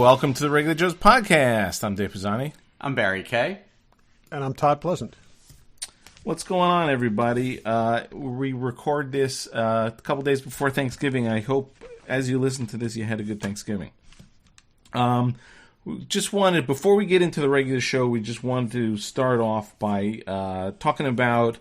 welcome to the Regular Joe's podcast. I'm Dave Pisani. I'm Barry Kay. And I'm Todd Pleasant. What's going on, everybody? We record this a couple days before Thanksgiving. I hope as you listen to this, you had a good Thanksgiving. Just wanted, before we get into the regular show, we just wanted to start off by talking about,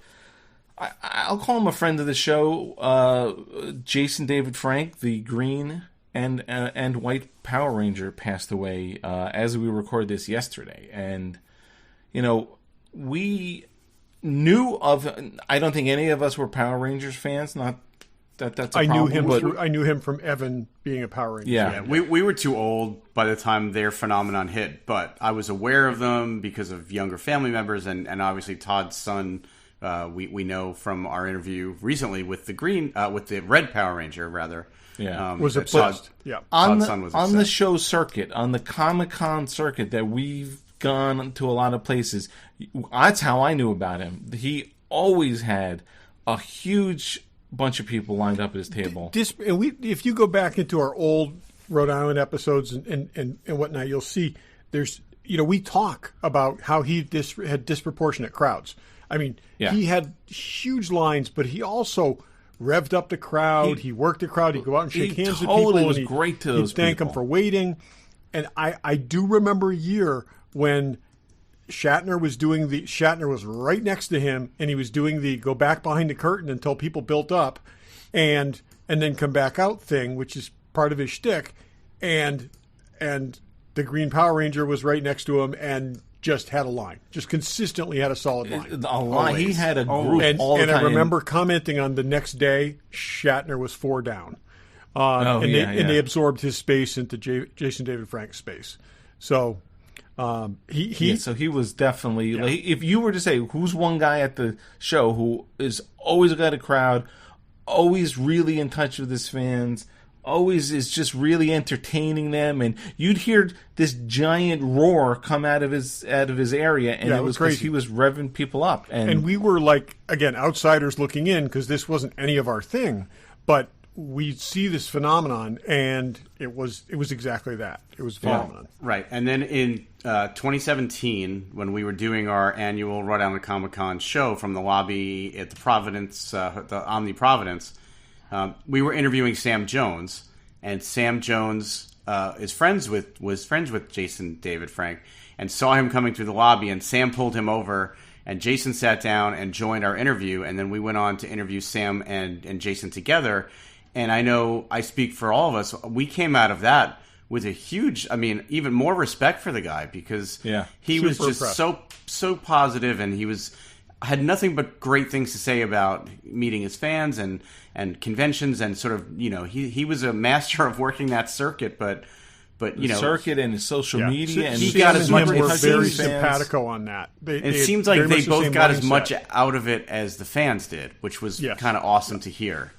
I'll call him a friend of the show, Jason David Frank, the green and white Power Ranger, passed away as we record this yesterday. And, you know, we knew of, I don't think any of us were Power Rangers fans, not that that's a problem. I knew him from Evan being a Power Ranger. Yeah, we were too old by the time their phenomenon hit, but I was aware of them because of younger family members, and obviously Todd's son. We know from our interview recently with the red Power Ranger, rather. Yeah, was obsessed. Todd's son was obsessed. On the show circuit, on the Comic-Con circuit that we've gone to a lot of places. That's how I knew about him. He always had a huge bunch of people lined up at his table. If you go back into our old Rhode Island episodes and whatnot, you'll see there's, we talk about how he had disproportionate crowds. I mean, He had huge lines, but he also revved up the crowd. He worked the crowd. He'd go out and shake hands with people. Was great to those people. He'd thank them for waiting. And I do remember a year when Shatner was right next to him, and he was doing the go back behind the curtain until people built up and then come back out thing, which is part of his shtick. And the Green Power Ranger was right next to him and just had a line, just consistently had a solid line. A line. He had a group all the time. And I remember commenting on the next day, Shatner was 4 down. And they absorbed his space into Jason David Frank's space. So so he was definitely, like, if you were to say who's one guy at the show who is always got a crowd, always really in touch with his fans, always is just really entertaining them, and you'd hear this giant roar come out of his area, and it was because he was revving people up, and we were like, again, outsiders looking in because this wasn't any of our thing, but we see this phenomenon, and it was exactly that. It was a phenomenon. Right. And then in 2017, when we were doing our annual Rhode Island Comic-Con show from the lobby at the Providence, the Omni Providence, we were interviewing Sam Jones, and Sam Jones was friends with Jason David Frank, and saw him coming through the lobby, and Sam pulled him over, and Jason sat down and joined our interview, and then we went on to interview Sam and Jason together. And I know I speak for all of us. We came out of that with a huge, even more respect for the guy, because he was just so positive, and he had nothing but great things to say about meeting his fans and conventions, and sort of, he was a master of working that circuit, but circuit and his social media, and he got as much. We're very simpatico on that. It seems like they both got as much out of it as the fans did, which was kind of awesome to hear.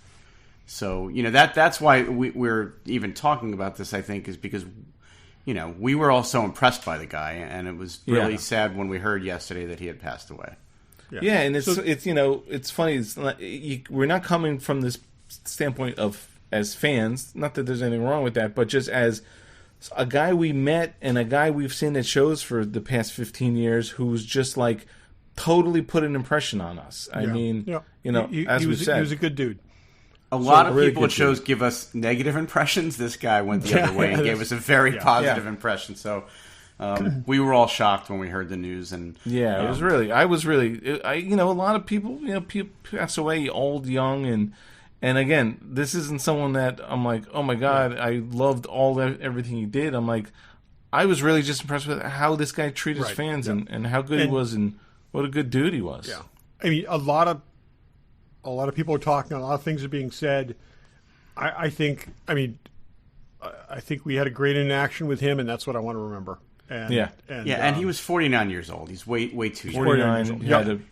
So, that's why we're even talking about this, I think, is because, we were all so impressed by the guy, and it was really sad when we heard yesterday that he had passed away. Yeah, and it's funny. We're not coming from this standpoint of as fans. Not that there's anything wrong with that, but just as a guy we met and a guy we've seen at shows for the past 15 years, who's just like totally put an impression on us. I mean, as we said, he was a good dude. A lot of people at shows give us negative impressions. This guy went the other way and gave us a very positive impression. So. We were all shocked when we heard the news, and it was really. I was really. A lot of people, people pass away old, young, and again, this isn't someone that I'm like, oh my god, I loved everything he did. I'm like, I was really just impressed with how this guy treated his fans and how good he was, and what a good dude he was. Yeah, I mean, a lot of people are talking. A lot of things are being said. I think we had a great interaction with him, and that's what I want to remember. And he was 49 years old. He's way too young. 49. He had,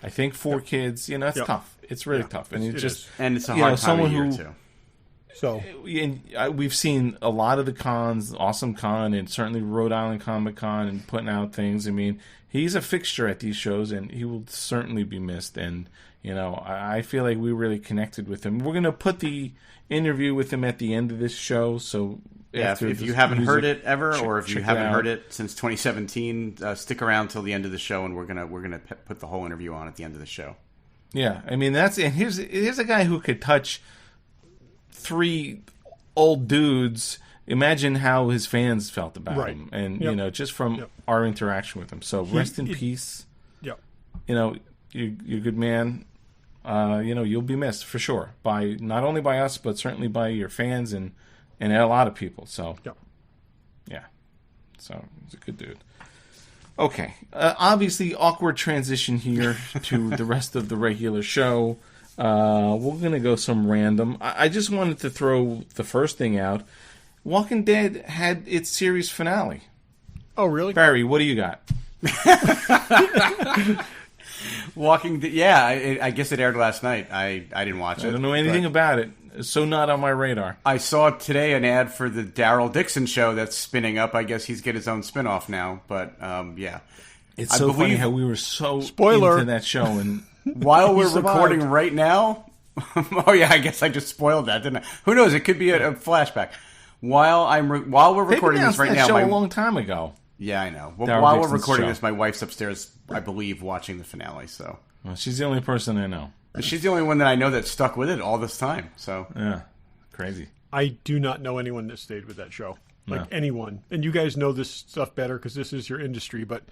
I think, 4 kids. It's tough. It's really tough, and it's a hard time of year too. So, we've seen a lot of the cons, Awesome Con, and certainly Rhode Island Comic Con, and putting out things. I mean, he's a fixture at these shows, and he will certainly be missed. And I feel like we really connected with him. We're going to put the interview with him at the end of this show, so Yeah, if you haven't heard it ever, or if you haven't heard it since 2017, stick around till the end of the show, and we're gonna put the whole interview on at the end of the show. Yeah, I mean here's a guy who could touch 3 old dudes. Imagine how his fans felt about him, and just from our interaction with him. So rest in peace. Yep. You're a good man. You'll be missed for sure, by not only by us, but certainly by your fans and a lot of people. So, yeah. So, he's a good dude. Okay. Obviously, awkward transition here to the rest of the regular show. We're going to go some random. I just wanted to throw the first thing out. Walking Dead had its series finale. Oh, really? Barry, what do you got? Walking Dead, yeah, I guess it aired last night. I didn't watch it. I don't know anything about it. It's so not on my radar. I saw today an ad for the Daryl Dixon show that's spinning up. I guess he's get his own spinoff now. But yeah, it's so funny how we were so into that show, and while we're recording right now. Oh yeah, I guess I just spoiled that, didn't I? Who knows? It could be a flashback. While we're recording this right now, show a long time ago. Yeah, I know. Well, while we're recording this, my wife's upstairs, I believe, watching the finale. So she's the only person I know. She's the only one that I know that stuck with it all this time. So yeah, crazy. I do not know anyone that stayed with that show. Like anyone, and you guys know this stuff better because this is your industry. But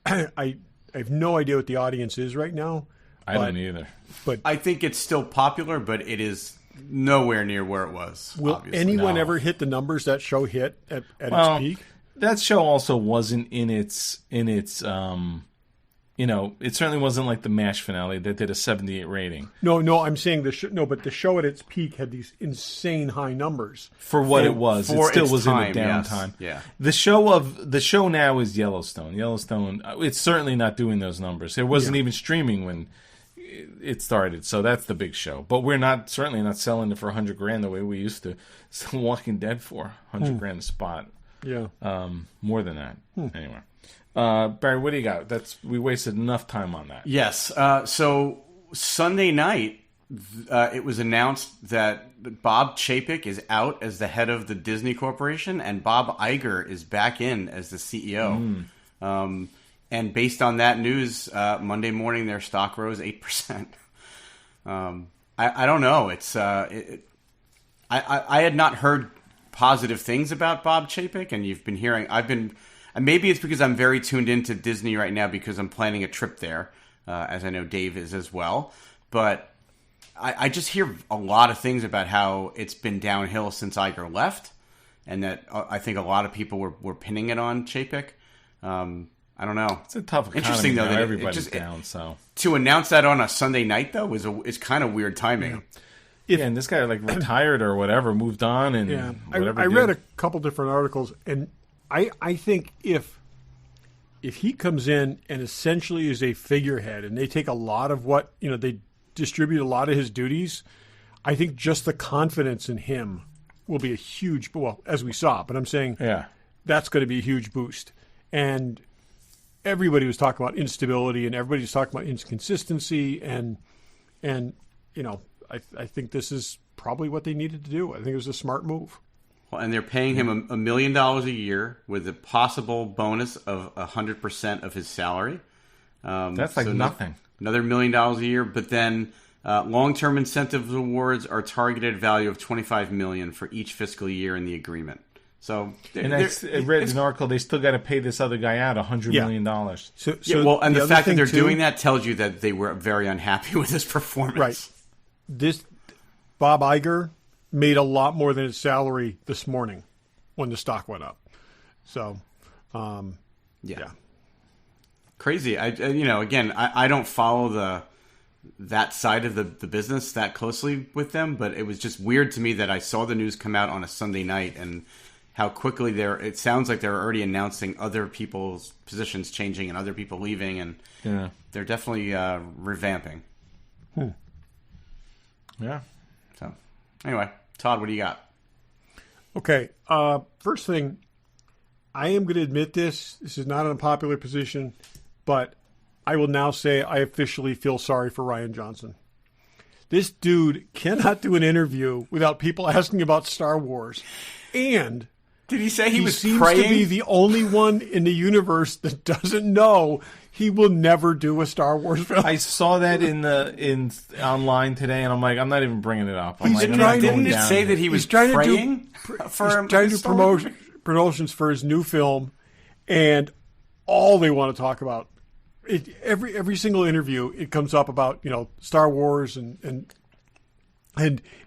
I have no idea what the audience is right now. I don't either. But I think it's still popular, but it is nowhere near where it was. Will anyone ever hit the numbers that show hit at its peak? That show also wasn't in its it certainly wasn't like the MASH finale that did a 78 rating. No, I'm saying but the show at its peak had these insane high numbers for what it was. It still was in a downtime. Yes. Yeah. The show now is Yellowstone. It's certainly not doing those numbers. It wasn't even streaming when it started, so that's the big show. But we're certainly not selling it for $100,000 the way we used to sell Walking Dead for $100,000 a spot. Yeah. More than that. Anyway. Barry, what do you got? We wasted enough time on that. Yes. So Sunday night, it was announced that Bob Chapek is out as the head of the Disney Corporation, and Bob Iger is back in as the CEO. And based on that news, Monday morning their stock rose 8%. I don't know. It's I had not heard positive things about Bob Chapek, and you've been hearing. And maybe it's because I'm very tuned into Disney right now because I'm planning a trip there, as I know Dave is as well. But I just hear a lot of things about how it's been downhill since Iger left, and that I think a lot of people were pinning it on Chapek. I don't know. It's a tough economy. Interesting though that everybody's down. So to announce that on a Sunday night though is kind of weird timing. And this guy retired or whatever, moved on, and whatever. I read a couple different articles, and I think if he comes in and essentially is a figurehead, and they take a lot of what they distribute a lot of his duties, I think just the confidence in him will be a huge. Well, as we saw, but I'm saying that's going to be a huge boost. And everybody was talking about instability, and everybody was talking about inconsistency, and I think this is probably what they needed to do. I think it was a smart move. Well, and they're paying him $1 million a year with a possible bonus of 100% of his salary. That's like nothing. Another $1 million a year, but then long-term incentive awards are targeted value of $25 million for each fiscal year in the agreement. So, and I read an article. They still got to pay this other guy out $100 million. And the fact that they're doing that tells you that they were very unhappy with his performance. Right. This Bob Iger made a lot more than his salary this morning when the stock went up. So, yeah. Crazy. I don't follow that side of the business that closely with them, but it was just weird to me that I saw the news come out on a Sunday night and how quickly it sounds like they're already announcing other people's positions changing and other people leaving, and they're definitely revamping. Yeah. So, anyway, Todd, what do you got? Okay. First thing, I am going to admit this. This is not an unpopular position, but I will now say I officially feel sorry for Rian Johnson. This dude cannot do an interview without people asking about Star Wars. And did he say he was seems praying? to be the only one in the universe that doesn't know he will never do a Star Wars film. I saw that in online today, and I'm like, I'm not even bringing it up. Didn't it say that he was praying trying to do promotions for his new film, and all they want to talk about every single interview, it comes up about Star Wars and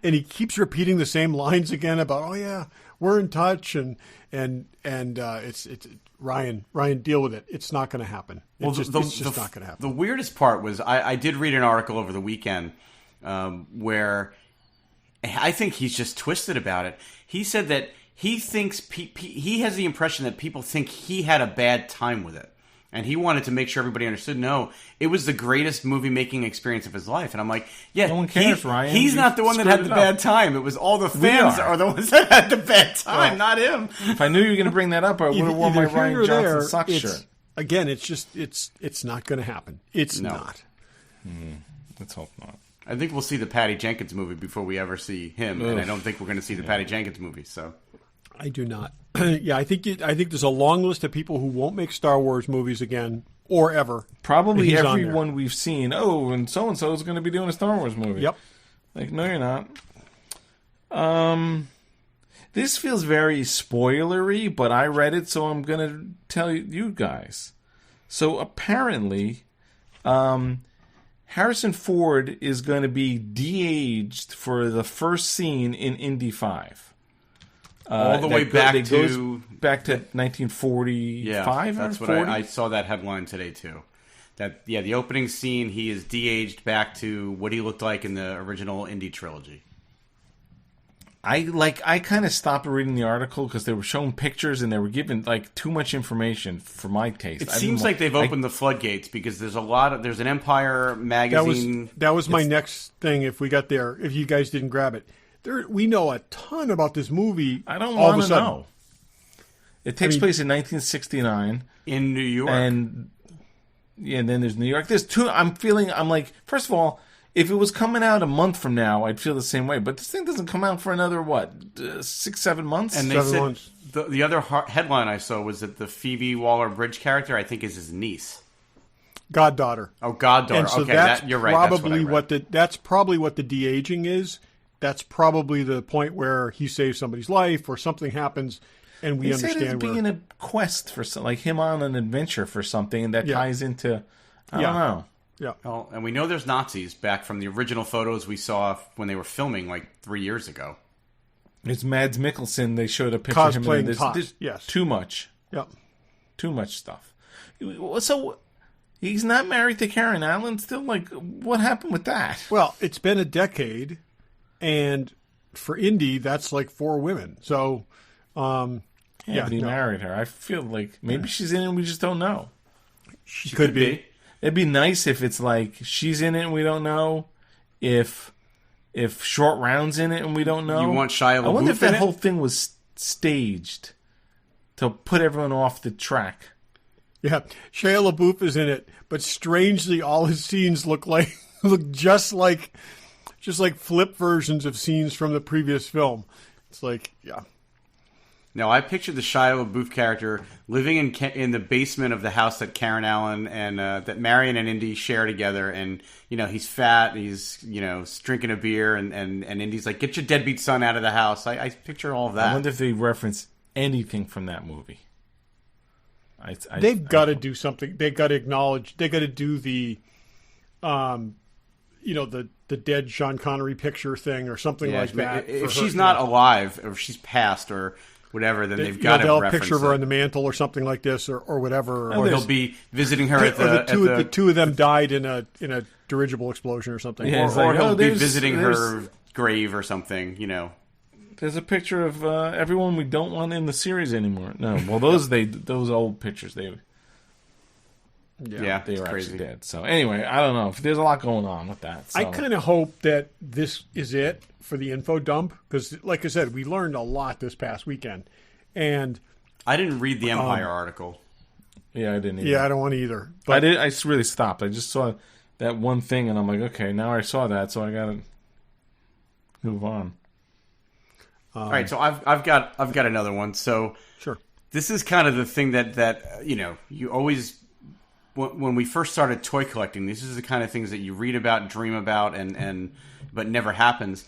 he keeps repeating the same lines again about, oh yeah, we're in touch and it's Ryan, deal with it. It's not going to happen. It's just not going to happen. The weirdest part was I did read an article over the weekend where I think he's just twisted about it. He said that he thinks he has the impression that people think he had a bad time with it. And he wanted to make sure everybody understood, no, it was the greatest movie-making experience of his life. And I'm like, yeah, no one cares, Ryan. He's not the one that had the bad time. It was all the fans are the ones that had the bad time, not him. If I knew you were going to bring that up, I would have worn my Ryan Johnson sock shirt. Again, it's not going to happen. It's not. Let's hope not. I think we'll see the Patty Jenkins movie before we ever see him, and I don't think we're going to see the Patty Jenkins movie. So, I do not. Yeah, I think there's a long list of people who won't make Star Wars movies again or ever. Probably everyone we've seen. Oh, and so is going to be doing a Star Wars movie. Yep. Like, no, you're not. This feels very spoilery, but I read it, so I'm going to tell you guys. So apparently, Harrison Ford is going to be de-aged for the first scene in Indy 5. All the way back to 1945. Yeah, that's what I saw that headline today too. That the opening scene, he is de-aged back to what he looked like in the original Indy trilogy. I kind of stopped reading the article because they were showing pictures and they were giving too much information for my taste. It seems like they've opened the floodgates because there's an Empire magazine. That was my next thing. If we got there, if you guys didn't grab it. We know a ton about this movie. I don't want to know. It takes place in 1969 in New York, and then there's New York. There's two. I'm like, first of all, if it was coming out a month from now, I'd feel the same way. But this thing doesn't come out for another 6-7 months. And they said the other headline I saw was that the Phoebe Waller-Bridge character, I think, is his niece. Goddaughter. Oh, goddaughter. And so okay, you're right. That's probably what the de-aging is. That's probably the point where he saves somebody's life or something happens, and we understand. It's being a quest for like him on an adventure for something that ties into. I don't know. Yeah. Well, and we know there's Nazis back from the original photos we saw when they were filming 3 years ago. It's Mads Mikkelsen. They showed a picture of him. Yes. Too much. Yep. Too much stuff. So he's not married to Karen Allen still? What happened with that? Well, it's been a decade. And for Indy, that's 4 women. So, but he married her. I feel like maybe she's in it and we just don't know. She could be. It'd be nice if it's she's in it and we don't know. If Short Round's in it and we don't know. You want Shia LaBeouf? I wonder if that whole thing was staged to put everyone off the track. Yeah, Shia LaBeouf is in it, but strangely, all his scenes look just like flip versions of scenes from the previous film. It's Now, I pictured the Shia LaBeouf character living in the basement of the house that Karen Allen and that Marion and Indy share together, and he's fat, he's drinking a beer, and Indy's like, "Get your deadbeat son out of the house." I picture all of that. I wonder if they reference anything from that movie. They've got to do something. They've got to acknowledge. They got to do the, the dead Sean Connery picture thing or something like that. If she's not alive, or if she's passed, or whatever, then they've got to they'll reference picture of her on the mantle or something like this, or whatever. Or they'll be visiting her at the two of them died in a dirigible explosion or something. Yeah, or he'll be visiting her grave or something. There's a picture of everyone we don't want in the series anymore. No, well those old pictures they were crazy. actually dead. So anyway, I don't know. There's a lot going on with that. So. I kind of hope that this is it for the info dump because, like I said, we learned a lot this past weekend, and I didn't read the Empire article. Yeah, I didn't either. Yeah, I don't want to either. But I really stopped. I just saw that one thing, and I'm like, okay, now I saw that, so I got to move on. All right, so I've got another one. So sure, this is kind of the thing that you always, when we first started toy collecting, this is the kind of things that you read about, dream about, but never happens.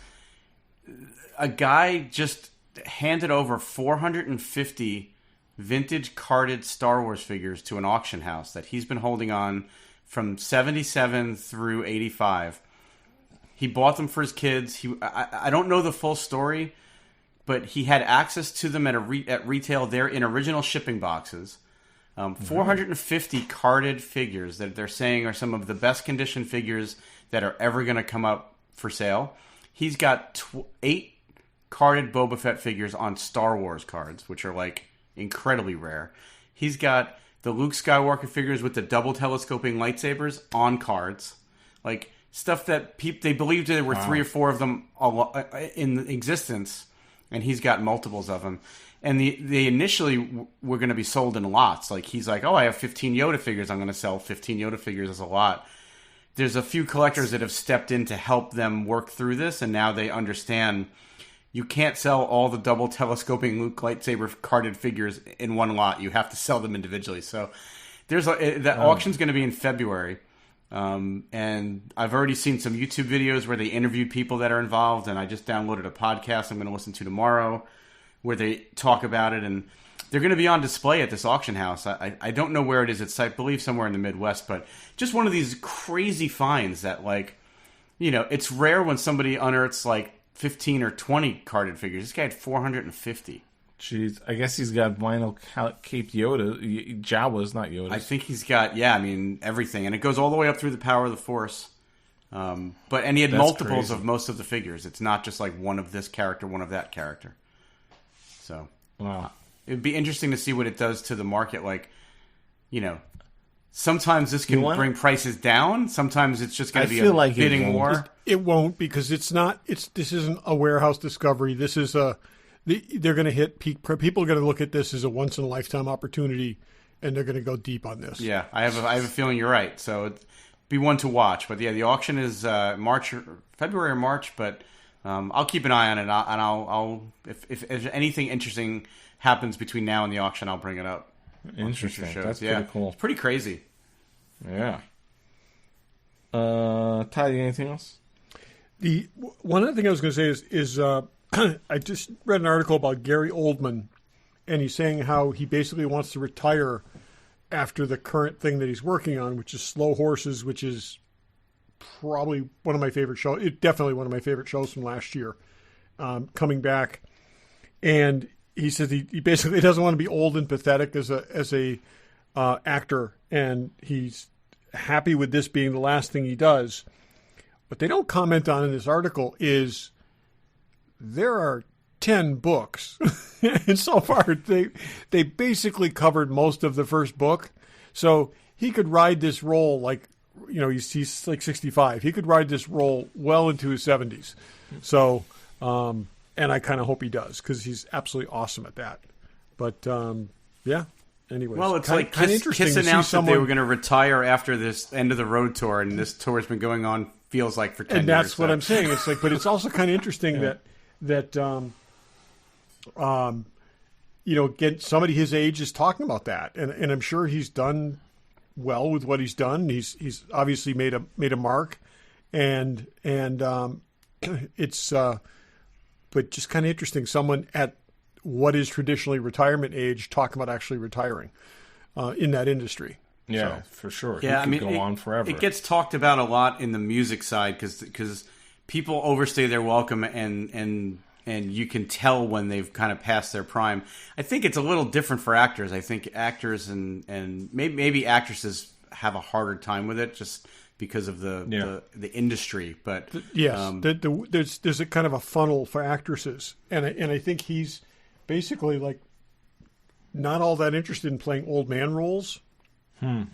A guy just handed over 450 vintage carded Star Wars figures to an auction house that he's been holding on from 77 through 85. He bought them for his kids. I don't know the full story, but he had access to them at retail. They're in original shipping boxes. 450 carded figures that they're saying are some of the best condition figures that are ever going to come up for sale. He's got 8 carded Boba Fett figures on Star Wars cards, which are like incredibly rare. He's got the Luke Skywalker figures with the double telescoping lightsabers on cards. Like stuff that they believed there were 3 or 4 of them in existence. And he's got multiples of them. And they initially were going to be sold in lots. Like, he's like, oh, I have 15 Yoda figures. I'm going to sell 15 Yoda figures as a lot. There's a few collectors that have stepped in to help them work through this. And now they understand you can't sell all the double telescoping Luke lightsaber carded figures in one lot. You have to sell them individually. So that auction's going to be in February. And I've already seen some YouTube videos where they interviewed people that are involved, and I just downloaded a podcast I'm going to listen to tomorrow where they talk about it, and they're going to be on display at this auction house. I don't know where it is. It's, I believe, somewhere in the Midwest, but just one of these crazy finds that, like, it's rare when somebody unearths like 15 or 20 carded figures. This guy had 450. Jeez, I guess he's got vinyl Cape Yoda. Jawas, not Yodas. I think he's got, everything. And it goes all the way up through the Power of the Force. And he had multiples of most of the figures. It's not just like one of this character, one of that character. So, wow. It'd be interesting to see what it does to the market. Like, sometimes this can bring prices down. Sometimes it's just going to be a bidding war. It won't, because this isn't a warehouse discovery. This is they're going to hit peak. People are going to look at this as a once in a lifetime opportunity, and they're going to go deep on this. Yeah, I have a feeling you're right. So it'd be one to watch. But yeah, the auction is February or March. But I'll keep an eye on it, and I'll if anything interesting happens between now and the auction, I'll bring it up. Interesting. That's pretty cool. It's pretty crazy. Yeah. Ty, anything else? The one other thing I was going to say is I just read an article about Gary Oldman, and he's saying how he basically wants to retire after the current thing that he's working on, which is Slow Horses, which is probably one of my favorite shows. It's definitely one of my favorite shows from last year, coming back. And he says he basically doesn't want to be old and pathetic as a actor, and he's happy with this being the last thing he does. What they don't comment on in this article is there are 10 books, and so far they basically covered most of the first book. So he could ride this role like, he's like 65. He could ride this role well into his 70s. So, and I kind of hope he does, because he's absolutely awesome at that. But yeah. Anyways, well, it's like Kiss announced that they were going to retire after this end of the road tour, and this tour has been going on, feels like, for 10 years. And that's what I'm saying. It's like, but it's also kind of interesting that get somebody his age is talking about that, and I'm sure he's done well with what he's done. He's obviously made a mark, and it's but just kind of interesting. Someone at what is traditionally retirement age talking about actually retiring in that industry. Yeah, for sure. Yeah, he could go on forever. It gets talked about a lot in the music side because people overstay their welcome, and you can tell when they've kind of passed their prime. I think it's a little different for actors. I think actors and maybe actresses have a harder time with it just because of the industry. But yes, there's a kind of a funnel for actresses, and I think he's basically like not all that interested in playing old man roles. And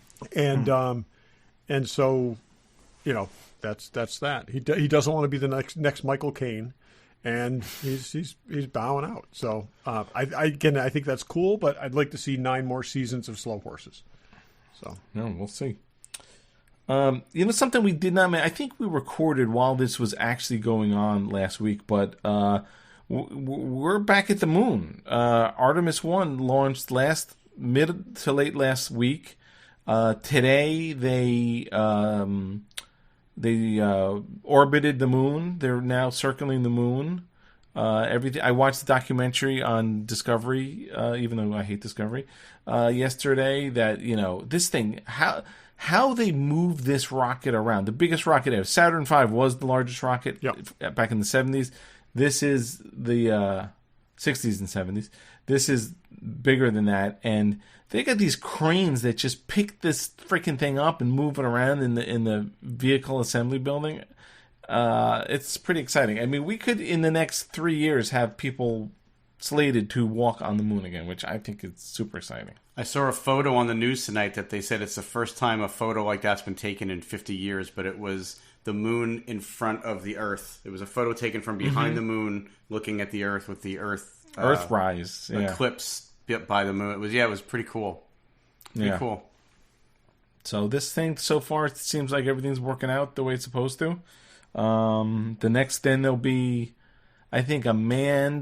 so, that's that. He doesn't want to be the next Michael Caine, and he's bowing out. So I think that's cool, but I'd like to see 9 more seasons of Slow Horses. So we'll see. Something we did not. I think we recorded while this was actually going on last week, but we're back at the moon. Artemis 1 launched mid to late last week. Today they orbited the moon. They're now circling the moon. Everything. I watched the documentary on Discovery, even though I hate Discovery, yesterday. That this thing, how they moved this rocket around. The biggest rocket ever. Saturn V was the largest rocket back in the 70s. This is the 60s and 70s. This is bigger than that, and they got these cranes that just pick this freaking thing up and move it around in the vehicle assembly building. It's pretty exciting. I mean, we could in the next 3 years have people slated to walk on the moon again, which I think is super exciting. I saw a photo on the news tonight that they said it's the first time a photo like that's been taken in 50 years, but it was the moon in front of the Earth. It was a photo taken from behind the moon, looking at the Earth with the Earthrise eclipse by the moon. It was pretty cool. Pretty cool. So this thing so far, it seems like everything's working out the way it's supposed to. The next, then there'll be, I think, a there'll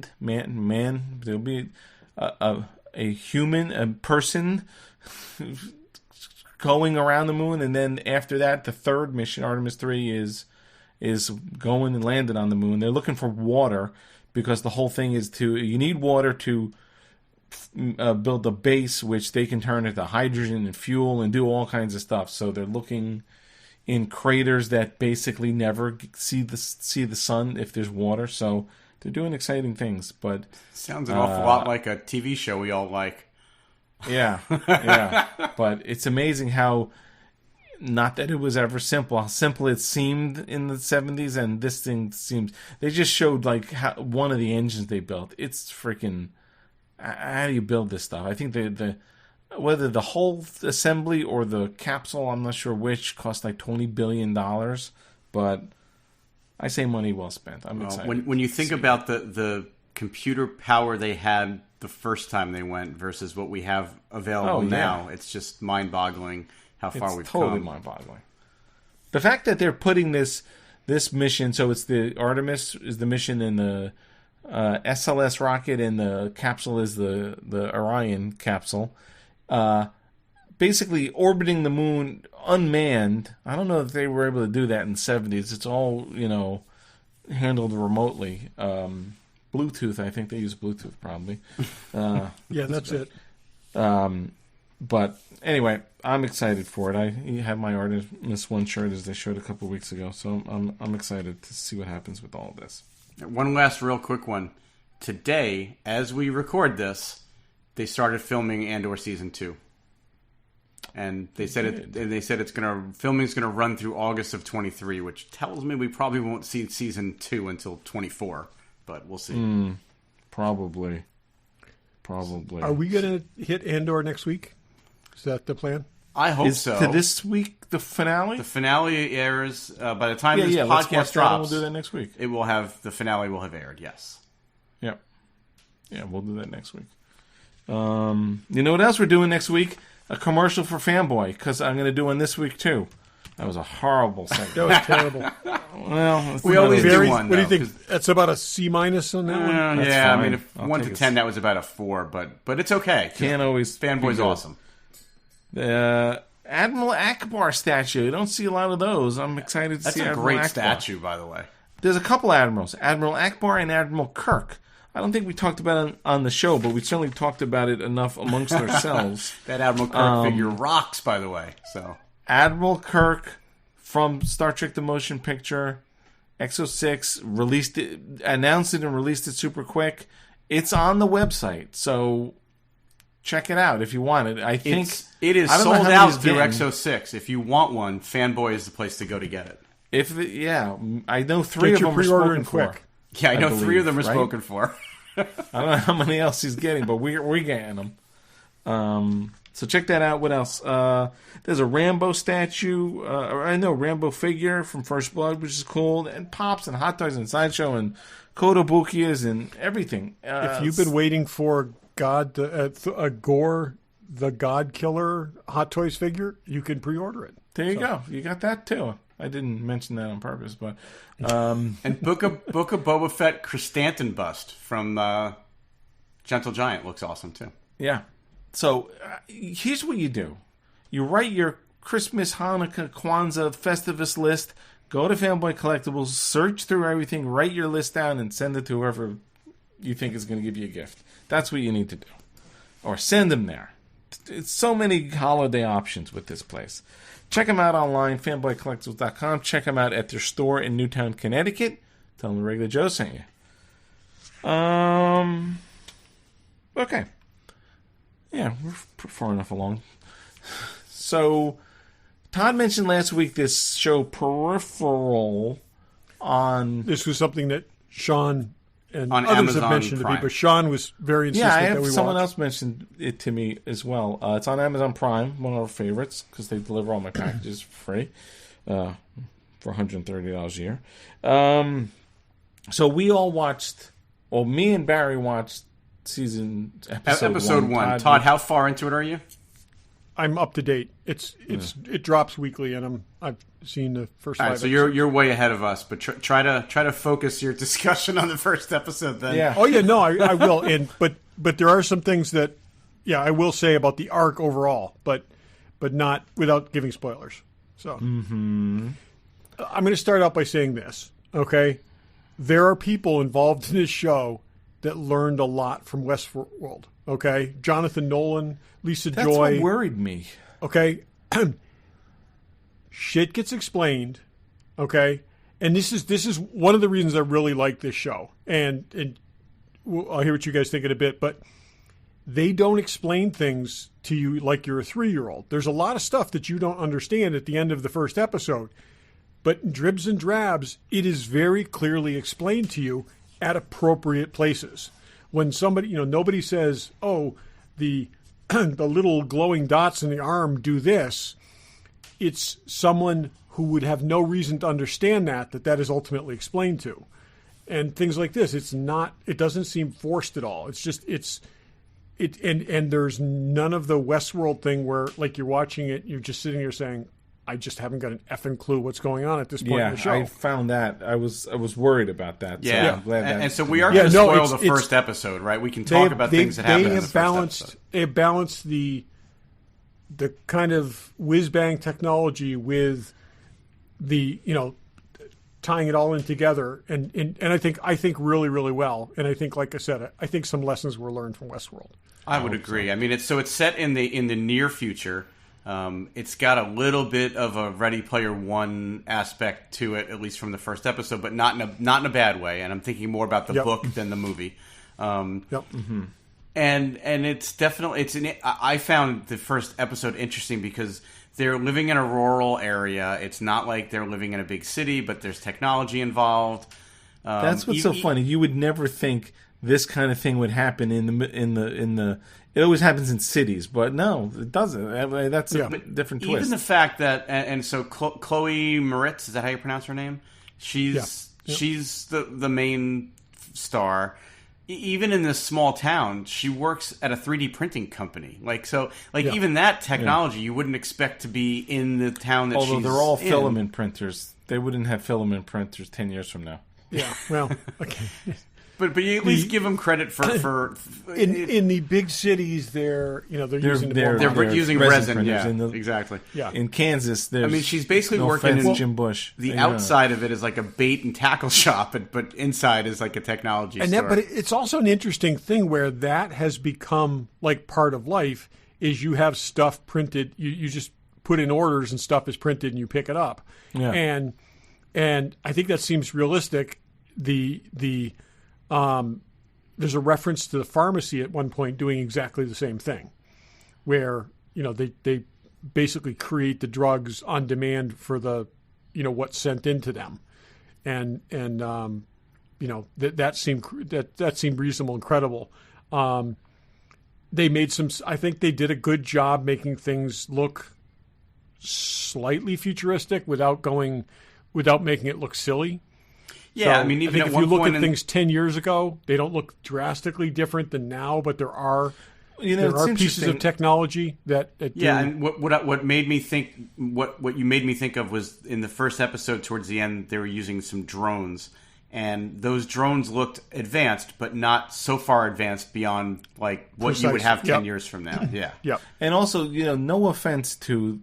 be a human, a person going around the moon, and then after that, the third mission, Artemis 3, is going and landed on the moon. They're looking for water because the whole thing is you need water to build a base, which they can turn into hydrogen and fuel and do all kinds of stuff. So they're looking in craters that basically never see the sun if there's water. So they're doing exciting things. But sounds an awful lot like a TV show we all like. Yeah, yeah. But it's amazing how, not that it was ever simple, how simple it seemed in the 70s, and this thing seems, they just showed like one of the engines they built. It's freaking, how do you build this stuff? I think whether the whole assembly or the capsule, I'm not sure which, cost like $20 billion, but I say money well spent. I'm excited. When you think about the computer power they had the first time they went versus what we have available now, it's just mind-boggling how far we've come. It's totally mind-boggling. The fact that they're putting this mission, so it's the Artemis is the mission, and the SLS rocket, and the capsule is the Orion capsule, basically orbiting the moon unmanned. I don't know if they were able to do that in the 70s. It's all, handled remotely. Bluetooth, I think they use Bluetooth probably. Yeah, that's it. But anyway, I'm excited for it. I have my Artemis 1 shirt as they showed a couple weeks ago, so I'm excited to see what happens with all of this. One last real quick one. Today, as we record this, they started filming Andor season 2. And they said filming's gonna run through August of 23, which tells me we probably won't see season 2 until 24. But we'll see. Probably. Are we going to hit Andor next week? Is that the plan? I hope so. To this week, the finale? The finale airs by the time this podcast drops. We'll do that next week. The finale will have aired, yes. Yep. Yeah, we'll do that next week. You know what else we're doing next week? A commercial for Fanboy, because I'm going to do one this week, too. That was a horrible segment. That was terrible. Well, we always do one. What do you think? That's about a C- on that one. Yeah, fine. I mean, if 1 to 10, that was about a 4, but it's okay. Can't always. Fanboy's awesome. The Admiral Akbar statue. You don't see a lot of those. I'm excited to see. That's a great statue, by the way. There's a couple admirals: Admiral Akbar and Admiral Kirk. I don't think we talked about it on the show, but we certainly talked about it enough amongst ourselves. That Admiral Kirk figure rocks, by the way. So. Admiral Kirk from Star Trek The Motion Picture, X06, announced it and released it super quick. It's on the website, so check it out if you want it. I think it is sold out through X06. If you want one, Fanboy is the place to go to get it. I know 3 of them are spoken quick. for. Yeah, I know 3 of them are spoken for. I don't know how many else he's getting, but we're getting them. So check that out. What else? There's a Rambo statue. Rambo figure from First Blood, which is cool. And Pops and Hot Toys and Sideshow and Kotobukias and everything. If you've been waiting for a Gore, the God Killer Hot Toys figure, you can pre-order it. There you go. You got that too. I didn't mention that on purpose, but and Book of Boba Fett Chrysanthemum bust from Gentle Giant looks awesome too. Yeah. So here's what you do: you write your Christmas, Hanukkah, Kwanzaa, Festivus list. Go to Fanboy Collectibles, search through everything, write your list down, and send it to whoever you think is going to give you a gift. That's what you need to do, or send them there. It's so many holiday options with this place. Check them out online, fanboycollectibles.com. Check them out at their store in Newtown, Connecticut. Tell them the Regular Joe sent you. Okay. Yeah, we're far enough along. So, Todd mentioned last week this show Peripheral on... This was something that Sean and on others Amazon have mentioned Prime. to me, but Sean was very insistent that we watch. Yeah, someone else mentioned it to me as well. It's on Amazon Prime, one of our favorites, because they deliver all my packages for free for $130 a year. So we all watched, well, me and Barry watched episode 1. Todd, how far into it are you? I'm up to date. It drops weekly, and I've seen the first 5 episodes. So you're way ahead of us, but try to focus your discussion on the first episode then. Yeah. Oh yeah, no, I will. But there are some things that, I will say about the arc overall, but not without giving spoilers. So I'm going to start out by saying this. Okay, there are people involved in this show that learned a lot from Westworld. Okay, Jonathan Nolan, Lisa That's Joy. That's what worried me. Okay, shit gets explained. Okay, and this is one of the reasons I really like this show. And I'll hear what you guys think in a bit, but they don't explain things to you like you're a 3-year-old. There's a lot of stuff that you don't understand at the end of the first episode, but in dribs and drabs, it is very clearly explained to you at appropriate places. When somebody, nobody says, "Oh, the the little glowing dots in the arm do this." It's someone who would have no reason to understand that is ultimately explained to, and things like this. It doesn't seem forced at all. And there's none of the Westworld thing where, like, you're watching it, you're just sitting here saying, I just haven't got an effing clue what's going on at this point in the show. I found that. I was worried about that. Yeah. So I'm glad that. And so we are going to spoil the first episode, right? We can talk about things that happen in the first episode. They have balanced the kind of whiz-bang technology with the, tying it all in together. And I think really, really well. And I think, like I said, I think some lessons were learned from Westworld. I would agree. So. I mean, it's set in the near future. It's got a little bit of a Ready Player One aspect to it, at least from the first episode, but not in a bad way. And I'm thinking more about the book than the movie. And it's definitely I found the first episode interesting because they're living in a rural area. It's not like they're living in a big city, but there's technology involved. That's what's so funny. You would never think this kind of thing would happen in the. It always happens in cities, but no, it doesn't. I mean, that's a different twist. Even the fact that, and so Chloe Moretz, is that how you pronounce her name? She's the main star. Even in this small town, she works at a 3D printing company. Even that technology you wouldn't expect to be in the town that she's in. Although they're all filament printers. They wouldn't have filament printers 10 years from now. Yeah, well, okay. But you at least give them credit for in the big cities. They're using resin. Yeah, exactly. Yeah. In Kansas, there's she's basically working in Jim Bush. The outside of it is like a bait and tackle shop, but inside is like a technology store. But it's also an interesting thing where that has become like part of life. Is you have stuff printed, you just put in orders and stuff is printed and you pick it up. Yeah. And I think that seems realistic. There's a reference to the pharmacy at one point doing exactly the same thing, where they basically create the drugs on demand for the what's sent into them, and that seemed reasonable and credible. They made some. I think they did a good job making things look slightly futuristic without making it look silly. Yeah, so, I mean, even if you look at things 10 years ago, they don't look drastically different than now, but there are there are pieces of technology that and what made me think what you made me think of was in the first episode towards the end they were using some drones, and those drones looked advanced but not so far advanced beyond like what you would have 10 years from now. And also, no offense to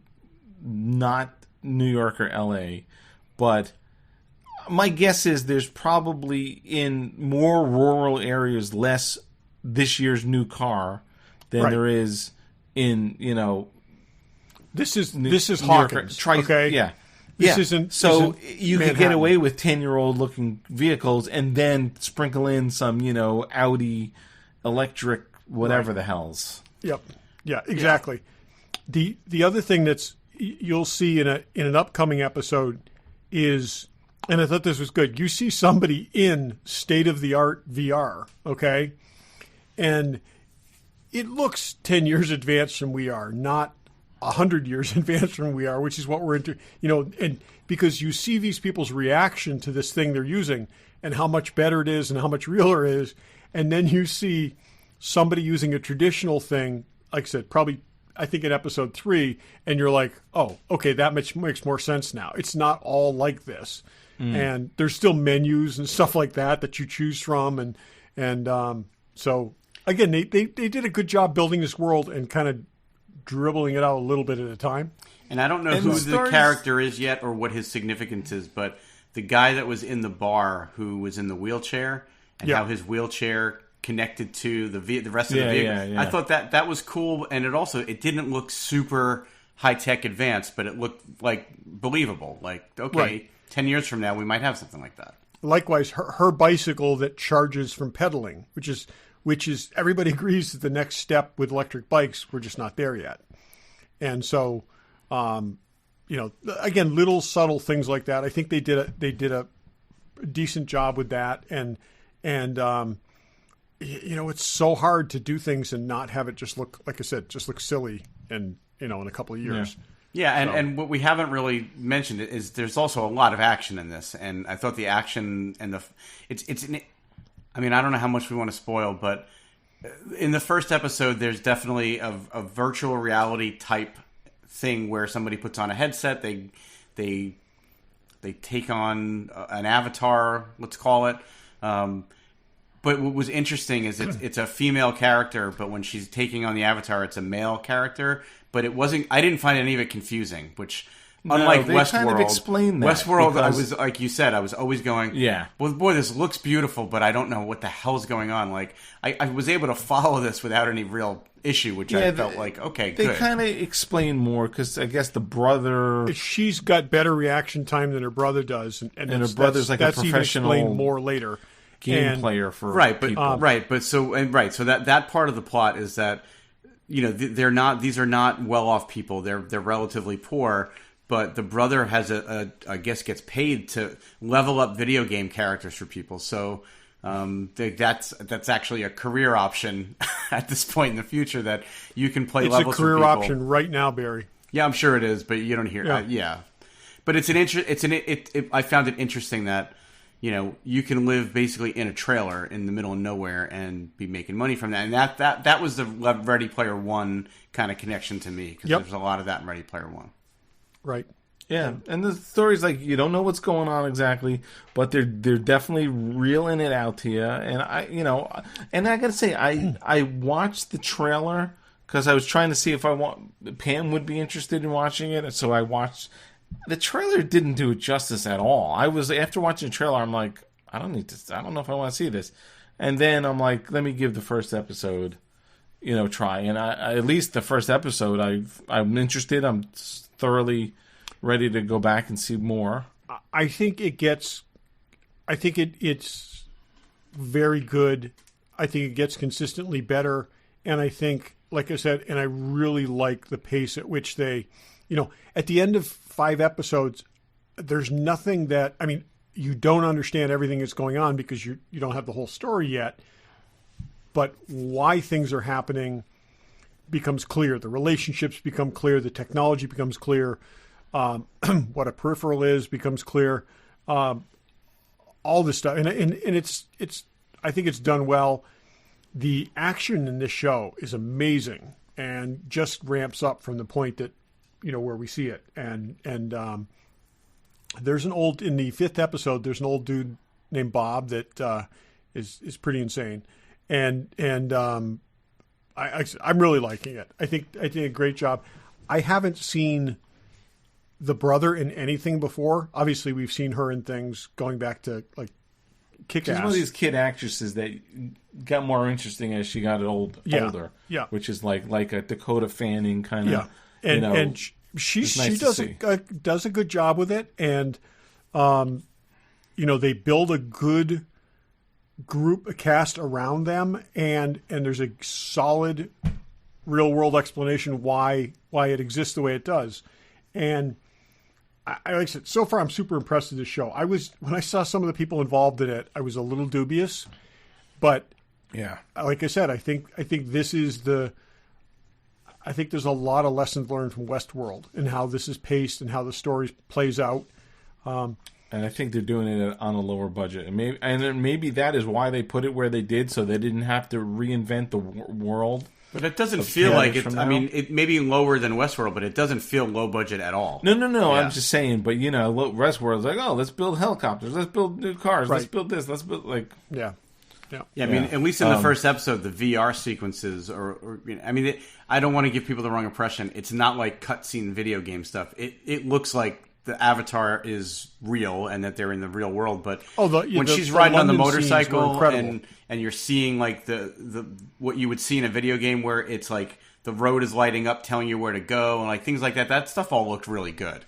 not New York or LA, but my guess is there's probably in more rural areas less this year's new car than there is in this is Hawkins. Okay, this isn't. So isn't you could get away with 10-year-old looking vehicles and then sprinkle in some Audi electric whatever the hell's. Yep. Yeah. Exactly. Yeah. The other thing that's you'll see in an upcoming episode is, and I thought this was good. You see somebody in state-of-the-art VR. Okay, and it looks 10 years advanced from we are, not 100 years advanced from we are, which is what we're into, and because you see these people's reaction to this thing they're using and how much better it is and how much realer it is. And then you see somebody using a traditional thing, like I said, probably, I think in episode 3, and you're like, oh, okay, that makes more sense now. It's not all like this. And there's still menus and stuff like that you choose from. And so, again, they did a good job building this world and kind of dribbling it out a little bit at a time. And I don't know who the character is yet or what his significance is, but the guy that was in the bar who was in the wheelchair and how his wheelchair connected to the rest of the vehicle. I thought that was cool, and it didn't look super high-tech advanced, but it looked like believable. Like, okay, 10 years from now we might have something like that. Likewise, her bicycle that charges from pedaling, which is everybody agrees that the next step with electric bikes, we're just not there yet. And so, again, little subtle things like that. I think they did a decent job with that. And it's so hard to do things and not have it just look, like I said, just look silly and, in a couple of years. Yeah, and what we haven't really mentioned is there's also a lot of action in this. And I thought the action and I don't know how much we want to spoil, but in the first episode, there's definitely a virtual reality type thing where somebody puts on a headset, they take on an avatar, let's call it. But what was interesting is it's a female character, but when she's taking on the avatar, it's a male character. But I didn't find any of it confusing, which... Unlike Westworld, kind of explain that Westworld, I was like you said, I was always going, well, boy, this looks beautiful, but I don't know what the hell's going on. Like, I was able to follow this without any real issue, which I felt like, okay, good. They kind of explain more because I guess the brother, she's got better reaction time than her brother does, and her brother's like a professional. That's even explained more later. Game player for people. So that part of the plot is that these are not well off people. They're relatively poor. But the brother has I guess gets paid to level up video game characters for people. So that's actually a career option at this point in the future that you can play levels for people. It's a career option right now, Barry. Yeah, I'm sure it is, but you don't hear it. But I found it interesting that you can live basically in a trailer in the middle of nowhere and be making money from that. And that was the Ready Player One kind of connection to me because there's a lot of that in Ready Player One. Right. Yeah, and the story's like you don't know what's going on exactly, but they're definitely reeling it out to you. And I gotta say, I watched the trailer because I was trying to see if Pam would be interested in watching it, and so I watched. The trailer didn't do it justice at all. After watching the trailer, I'm like, I don't know if I want to see this, and then I'm like, let me give the first episode, try. And I at least the first episode, I'm interested. I'm thoroughly ready to go back and see more. I think it's very good. I think it gets consistently better. And I think, like I said, and I really like the pace at which they, at the end of 5 episodes, there's nothing that, you don't understand everything that's going on because you don't have the whole story yet. But why things are happening becomes clear. The relationships become clear. The technology becomes clear. What a peripheral is becomes clear. All this stuff, and it's I think it's done well. the action in this show is amazing and just ramps up from the point that, where we see it. And there's in the 5th episode, there's an old dude named Bob that is pretty insane. And I'm really liking it. I think I did a great job. I haven't seen the brother in anything before. Obviously, we've seen her in things going back to like Kick-Ass. She's one of these kid actresses that got more interesting as she got older. Yeah, which is like a Dakota Fanning kind of. Yeah, and she does a good job with it, and they build a good a cast around them, and there's a solid real world explanation why it exists the way it does. And like I said, so far I'm super impressed with this show. When I saw some of the people involved in it, I was a little dubious, but yeah, like I said, I think this is I think there's a lot of lessons learned from Westworld and how this is paced and how the story plays out. And I think they're doing it on a lower budget, and maybe that is why they put it where they did, so they didn't have to reinvent the world. But it doesn't feel like it. I mean, it may be lower than Westworld, but it doesn't feel low budget at all. No. Yeah. I'm just saying. But Westworld's like, oh, let's build helicopters, let's build new cars, let's build this, let's build like. Yeah. I mean, at least in the first episode, the VR sequences, I don't want to give people the wrong impression. It's not like cutscene video game stuff. It looks like the avatar is real and that they're in the real world. But when she's riding on the motorcycle and you're seeing like the what you would see in a video game where it's like the road is lighting up, telling you where to go, and like things like that. That stuff all looked really good.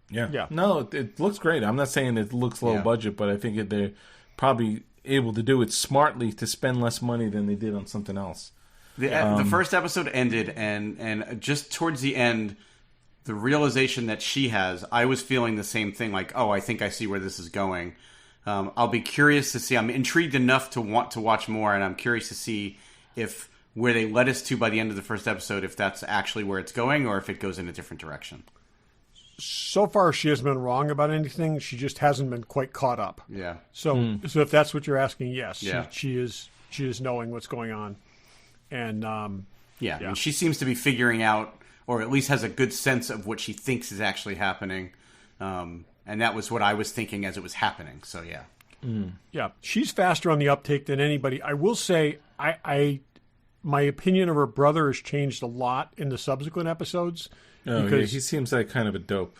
Yeah. No, it looks great. I'm not saying it looks low budget, but I think they're probably able to do it smartly to spend less money than they did on something else. The first episode ended, and just towards the end, the realization that she has, I was feeling the same thing. Like, oh, I think I see where this is going. I'll be curious to see. I'm intrigued enough to want to watch more, and I'm curious to see if where they led us to by the end of the first episode, if that's actually where it's going, or if it goes in a different direction. So far, she hasn't been wrong about anything. She just hasn't been quite caught up. Yeah. So if that's what you're asking, yes, she is knowing what's going on, and I mean, she seems to be figuring out, or at least has a good sense of what she thinks is actually happening, and that was what I was thinking as it was happening. So yeah, she's faster on the uptake than anybody. I will say, my opinion of her brother has changed a lot in the subsequent episodes. Because he seems like kind of a dope,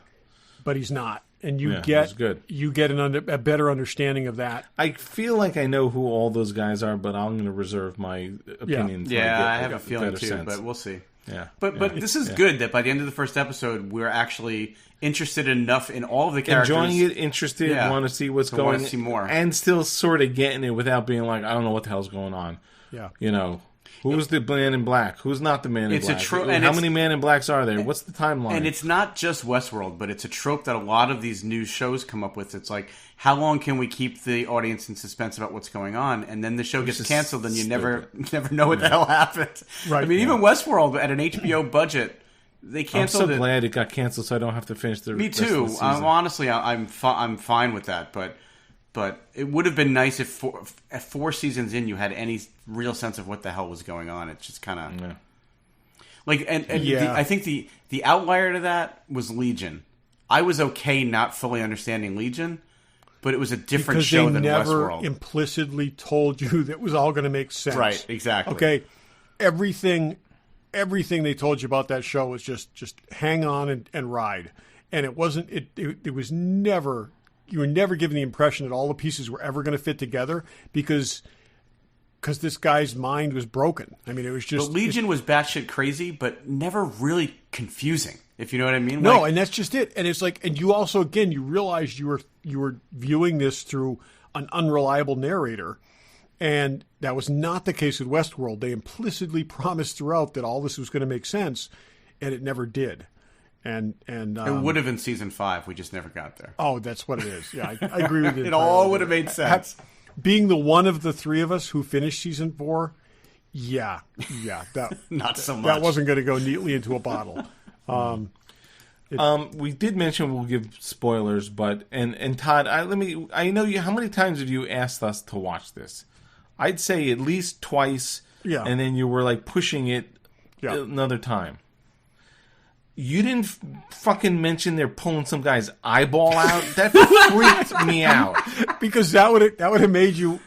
but he's not, and you get a better understanding of that. I feel like I know who all those guys are, but I'm going to reserve my opinion. I have a feeling too, sense. But we'll see. Yeah, but this is good that by the end of the first episode, we're actually interested enough in all of the characters, enjoying it, interested, want to see what's going, want to see more, and still sort of getting it without being like, I don't know what the hell's going on. Yeah, Who's the man in black? Who's not the man in black? How many man in blacks are there? What's the timeline? And it's not just Westworld, but it's a trope that a lot of these new shows come up with. It's like, how long can we keep the audience in suspense about what's going on? And then the show gets canceled and you never know what the hell happened. Right. I mean, even Westworld at an HBO budget, they canceled it. I'm so glad it got canceled so I don't have to finish the Me too. Rest of the season. Honestly, I'm fine with that, but it would have been nice if at 4 seasons in you had any real sense of what the hell was going on. It's just kind of I think the outlier to that was Legion. I was okay not fully understanding Legion, but it was a different show than Westworld. They never implicitly told you that was all going to make sense. Right, exactly. Okay, everything they told you about that show was just hang on and ride, and it wasn't. It was never. You were never given the impression that all the pieces were ever going to fit together because this guy's mind was broken. I mean, it was just... But Legion was batshit crazy, but never really confusing, if you know what I mean. No, and that's just it. And it's like... And you also, again, you realized you were viewing this through an unreliable narrator. And that was not the case with Westworld. They implicitly promised throughout that all this was going to make sense, and it never did. And it would have in season 5. We just never got there. Oh, that's what it is. Yeah, I agree with you. It all would have made sense. Being the one of the three of us who finished season 4, that not so much. That wasn't going to go neatly into a bottle. We did mention we'll give spoilers, but and Todd, I know you. How many times have you asked us to watch this? I'd say at least twice, Yeah. And then you were like pushing it another time. You didn't fucking mention they're pulling some guy's eyeball out. That freaked me out. Because that would have made you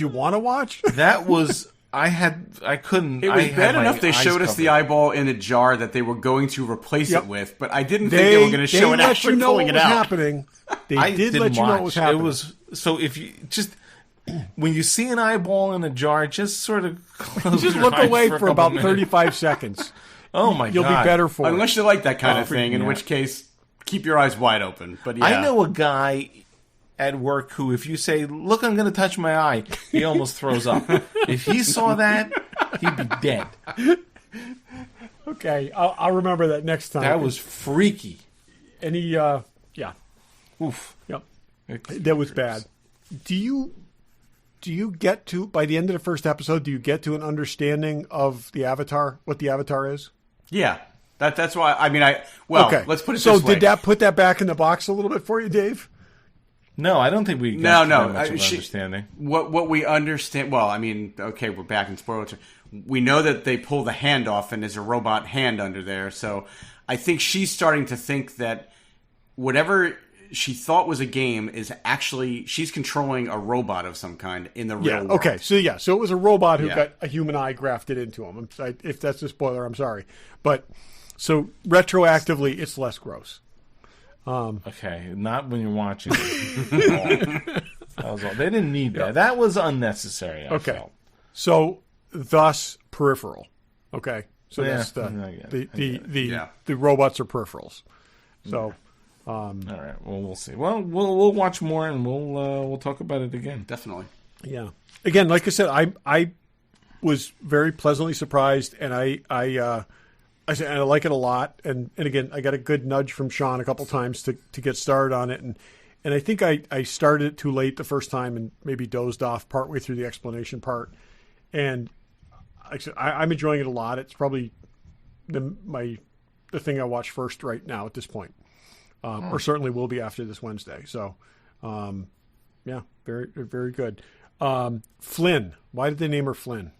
want to watch. That was I couldn't. It was bad enough they showed us the eyeball in a jar that they were going to replace it with, but I didn't think they were going to show it actually pulling it out. Happening. They did let you know what was happening. It was so if you just. When you see an eyeball in a jar, just sort of close just look away for about 35 seconds. Oh my God! You'll be better for it. Unless you like that kind of thing, in which case, keep your eyes wide open. But yeah. I know a guy at work who, if you say, "Look, I'm going to touch my eye," he almost throws up. If he saw that, he'd be dead. Okay, I'll remember that next time. That was freaky. And he, oof, yep, that was bad. Do you get to, by the end of the first episode, do you get to an understanding of the Avatar, what the Avatar is? Yeah. That's why, okay. Let's put it this way. So did that put that back in the box a little bit for you, Dave? No, I don't think we got much of understanding. What we understand, okay, we're back in spoilers. We know that they pull the hand off and there's a robot hand under there, so I think she's starting to think that whatever she thought was a game is actually she's controlling a robot of some kind in the real world. Okay, so it was a robot who got a human eye grafted into him. If that's a spoiler, I'm sorry, but so retroactively, it's less gross. Okay, not when you're watching it. That was all. They didn't need that. That was unnecessary. I felt. So thus Peripheral. Okay, so that's the robots are peripherals. So. All right. Well, we'll see. Well, we'll watch more and we'll talk about it again. Definitely. Yeah. Again, like I said, I was very pleasantly surprised, and I like it a lot. And again, I got a good nudge from Sean a couple times to get started on it, and I think I started it too late the first time and maybe dozed off partway through the explanation part. And I'm enjoying it a lot. It's probably the thing I watch first right now at this point. Or certainly will be after this Wednesday. So, yeah, very, very good. Flynn. Why did they name her Flynn?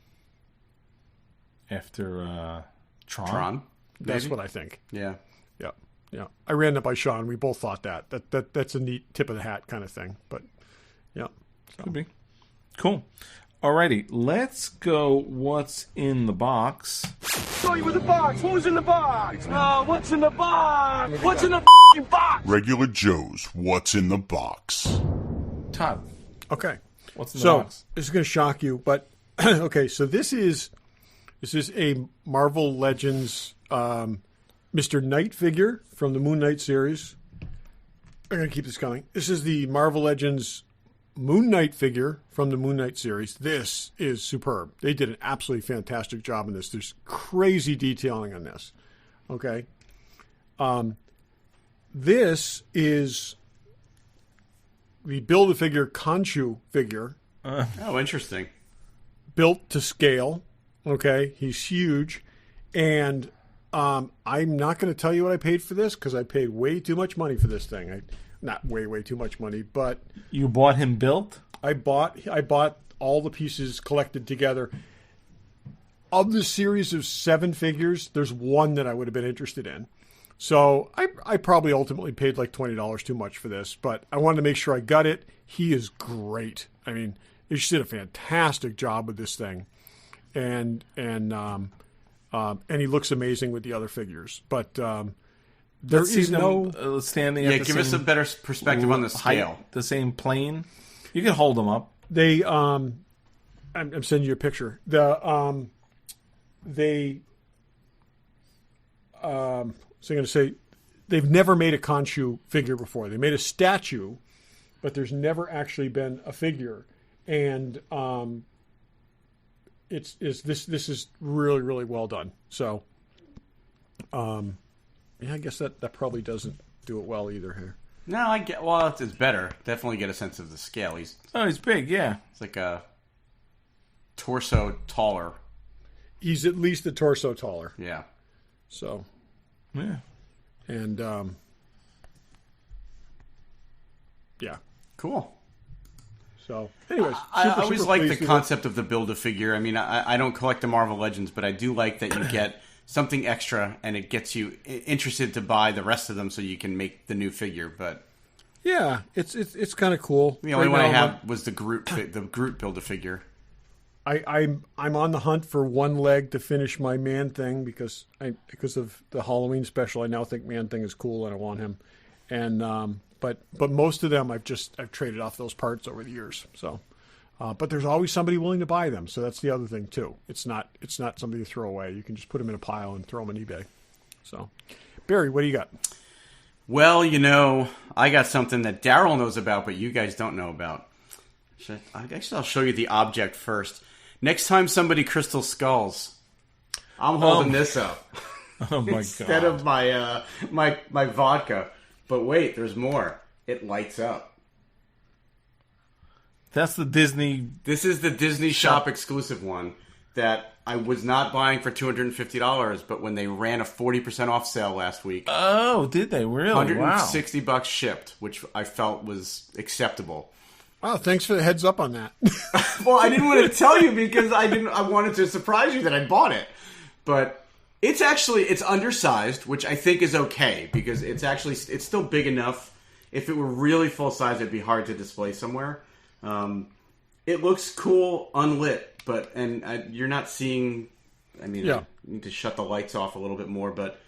After Tron? Tron? That's what I think. Yeah. Yeah. Yeah. I ran that by Sean. We both thought that. That's a neat tip of the hat kind of thing. But, yeah. So. Could be. Cool. Alrighty, let's go. What's in the box? Show you with the box. What was in the box? What's in the box? What's in the box? Regular Joe's What's in the Box. Todd. Okay. What's in the box? This is going to shock you, but okay. So this is a Marvel Legends Mr. Knight figure from the Moon Knight series. I'm going to keep this going. This is the Marvel Legends Moon Knight figure from the Moon Knight series. This is superb. They did an absolutely fantastic job in this. There's crazy detailing on this. Okay. This is the Build-A-Figure Khonshu figure. Oh, interesting. Built to scale. Okay. He's huge. And I'm not going to tell you what I paid for this because I paid way too much money for this thing. Not way too much money, but you bought him built? I bought all the pieces collected together. Of the series of 7 figures, there's one that I would have been interested in. So I probably ultimately paid like $20 too much for this, but I wanted to make sure I got it. He is great. I mean, they just did a fantastic job with this thing, and he looks amazing with the other figures. But there is no standing. Yeah, give us a better perspective on the scale. Height, the same plane. You can hold them up. They, I'm sending you a picture. So I'm going to say they've never made a Khonshu figure before. They made a statue, but there's never actually been a figure. And this is really, really well done. So, yeah, I guess that probably doesn't do it well either here. No, it's better. Definitely get a sense of the scale. He's big, yeah. It's like a torso taller. He's at least a torso taller. Yeah. So, yeah. And, yeah. Cool. So, anyways, I always like the concept of the Build-A-Figure. I mean, I don't collect the Marvel Legends, but I do like that you get something extra, and it gets you interested to buy the rest of them so you can make the new figure. But yeah, it's kind of cool. The only one I have was the Groot Build-A-Figure. I'm on the hunt for one leg to finish my Man Thing because of the Halloween special. I now think Man Thing is cool and I want him. And but most of them I've traded off those parts over the years. So, but there's always somebody willing to buy them. So that's the other thing too. It's not something to throw away. You can just put them in a pile and throw them on eBay. So, Barry, what do you got? Well, I got something that Daryl knows about, but you guys don't know about. I'll show you the object first. Next time somebody crystal skulls, I'm holding this up. Oh my Instead God. of my vodka. But wait, there's more. It lights up. That's the Disney. This is the Disney Shop exclusive one that I was not buying for $250, but when they ran a 40% off sale last week. Oh, did they really? $160 shipped, which I felt was acceptable. Wow, thanks for the heads up on that. Well, I didn't want to tell you because I wanted to surprise you that I bought it. But it's undersized, which I think is okay because it's still big enough. If it were really full size, it'd be hard to display somewhere. It looks cool unlit, and you're not seeing. I mean, I need to shut the lights off a little bit more, but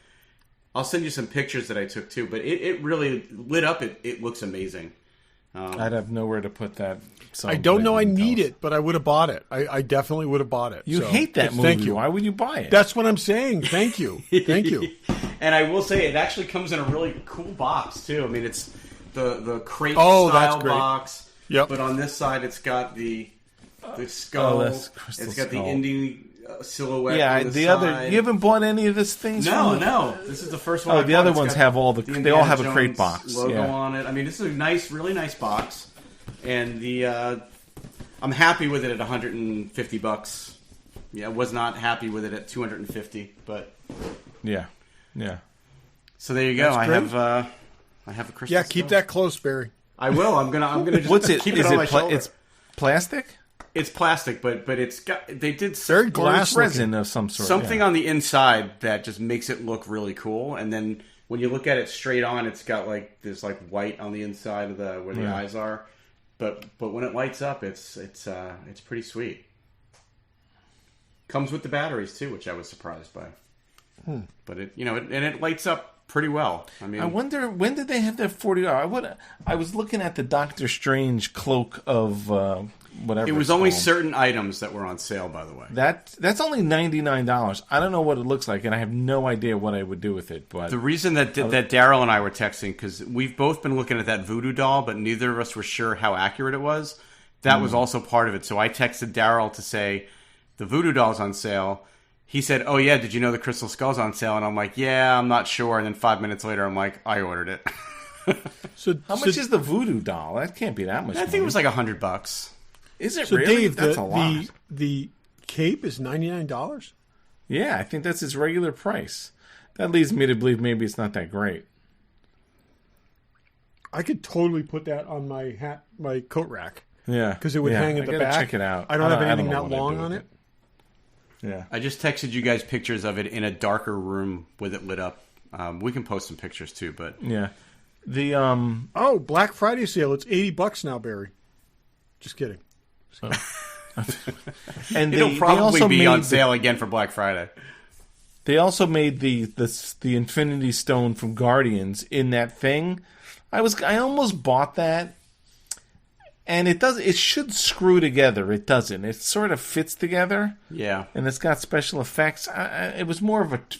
I'll send you some pictures that I took too. But it really lit up. It looks amazing. I'd have nowhere to put that. I don't know I need it, but I would have bought it. I definitely would have bought it. You hate that movie. Thank you. Why would you buy it? That's what I'm saying. Thank you. Thank you. And I will say it actually comes in a really cool box, too. I mean, it's the crate style box. Yep. But on this side, it's got the skull. It's got the indie silhouette. Yeah, on the side. You haven't bought any of this things? No. This is the first one. The other ones have all they all have a crate box logo on it. I mean, this is a really nice box, and I'm happy with it at $150. Yeah, I was not happy with it at $250, but yeah. So there you go. I have a crystal. Yeah, keep that close, Barry. I will. I'm gonna just What's it? keep Is it on it my shoulder. It's plastic? It's plastic, but it's got very glass resin of some sort. Something on the inside that just makes it look really cool, and then when you look at it straight on, it's got like this white on the inside of where the eyes are. But when it lights up, it's pretty sweet. Comes with the batteries too, which I was surprised by. But it lights up pretty well. I mean, I wonder when did they have that $40? I was looking at the Doctor Strange cloak of whatever. It was only certain items that were on sale, by the way. That's only $99. I don't know what it looks like, and I have no idea what I would do with it. But the reason that Daryl and I were texting, because we've both been looking at that voodoo doll, but neither of us were sure how accurate it was. That was also part of it. So I texted Daryl to say the voodoo doll's on sale. He said, "Oh yeah, did you know the Crystal Skull's on sale?" And I'm like, "Yeah, I'm not sure." And then 5 minutes later, I'm like, "I ordered it." So how much is the voodoo doll? That can't be that much. I think it was like $100. Is it so really? Dave, that's a lot. The cape is $99. Yeah, I think that's its regular price. That leads me to believe maybe it's not that great. I could totally put that on my coat rack. Yeah, because it would hang at the back. Check it out. I don't have anything that long on it. Yeah, I just texted you guys pictures of it in a darker room with it lit up. We can post some pictures too, but yeah, the Black Friday sale. It's $80 now, Barry. Just kidding. And it'll probably be on sale again for Black Friday. They also made the Infinity Stone from Guardians in that thing. I almost bought that. And it should screw together. It doesn't. It sort of fits together. Yeah. And it's got special effects. It was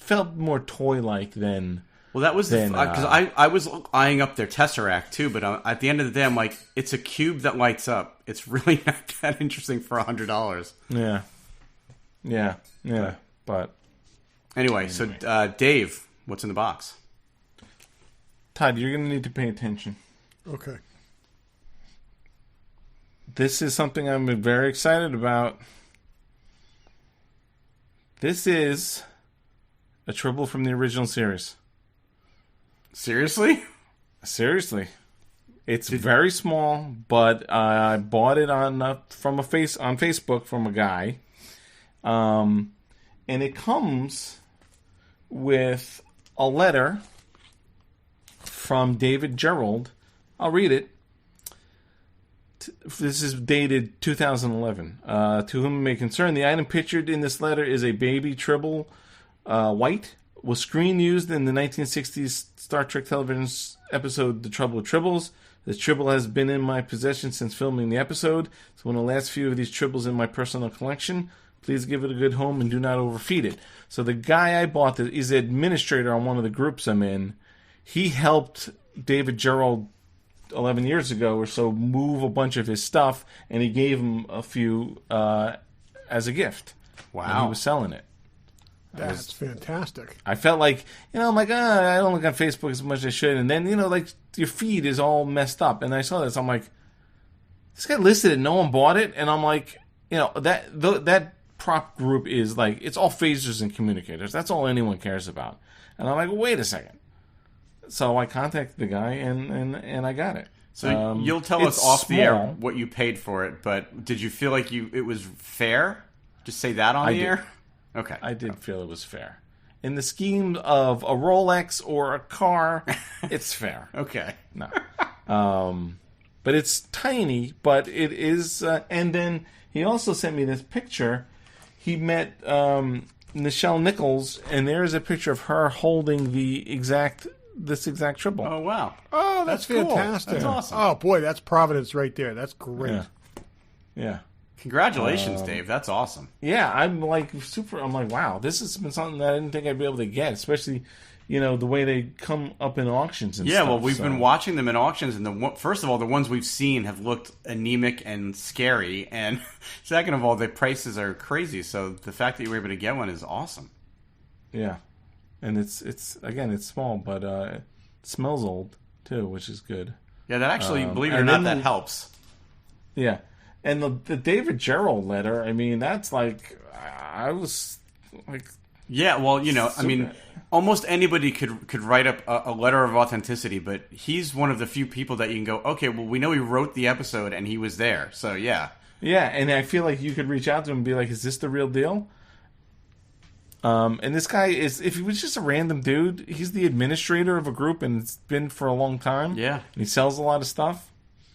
felt more toy-like than... Well, that was because I was eyeing up their Tesseract too, but at the end of the day, I'm like, it's a cube that lights up. It's really not that interesting for $100. Yeah. But anyway, so Dave, what's in the box? Todd, you're going to need to pay attention. Okay. This is something I'm very excited about. This is a Tribble from the original series. Seriously? Seriously. It's very small, but I bought it on Facebook from a guy, and it comes with a letter from David Gerald. I'll read it. This is dated 2011. To whom it may concern, the item pictured in this letter is a baby Tribble White. Was screen used in the 1960s Star Trek television episode The Trouble with Tribbles. This Tribble has been in my possession since filming the episode. It's one of the last few of these Tribbles in my personal collection. Please give it a good home and do not overfeed it. So the guy I bought this is the administrator on one of the groups I'm in. He helped David Gerald 11 years ago or so move a bunch of his stuff, and he gave him a few as a gift. Wow. And he was selling it. That's fantastic. I felt like, I'm like, I don't look on Facebook as much as I should. And then, like, your feed is all messed up. And I saw this. I'm like, this guy listed it. No one bought it. And I'm like, that prop group is like, it's all phasers and communicators. That's all anyone cares about. And I'm like, wait a second. So I contacted the guy, and I got it. So you'll tell us off the air what you paid for it. But did you feel like it was fair? Just say that on the air? Okay. I did feel it was fair. In the scheme of a Rolex or a car, it's fair. Okay. No. But it's tiny, but it is... and then he also sent me this picture. He met Nichelle Nichols, and there's a picture of her holding this exact Tribble. Oh, wow. Oh, that's fantastic. Cool. That's awesome. Oh, boy, that's Providence right there. That's great. Yeah. Congratulations, Dave. That's awesome. Yeah, I'm like, wow, this has been something that I didn't think I'd be able to get, especially, the way they come up in auctions and stuff. Yeah, well, we've been watching them in auctions, and first of all, the ones we've seen have looked anemic and scary, and second of all, the prices are crazy, so the fact that you were able to get one is awesome. Yeah, and it's again, it's small, but it smells old, too, which is good. Yeah, that actually, believe it or not, that helps. Yeah. And the David Gerald letter, I mean, that's like, I was like... Yeah, well, almost anybody could write up a letter of authenticity, but he's one of the few people that you can go, okay, well, we know he wrote the episode and he was there, so yeah. Yeah, and I feel like you could reach out to him and be like, is this the real deal? And this guy if he was just a random dude, he's the administrator of a group and it's been for a long time. Yeah. And he sells a lot of stuff.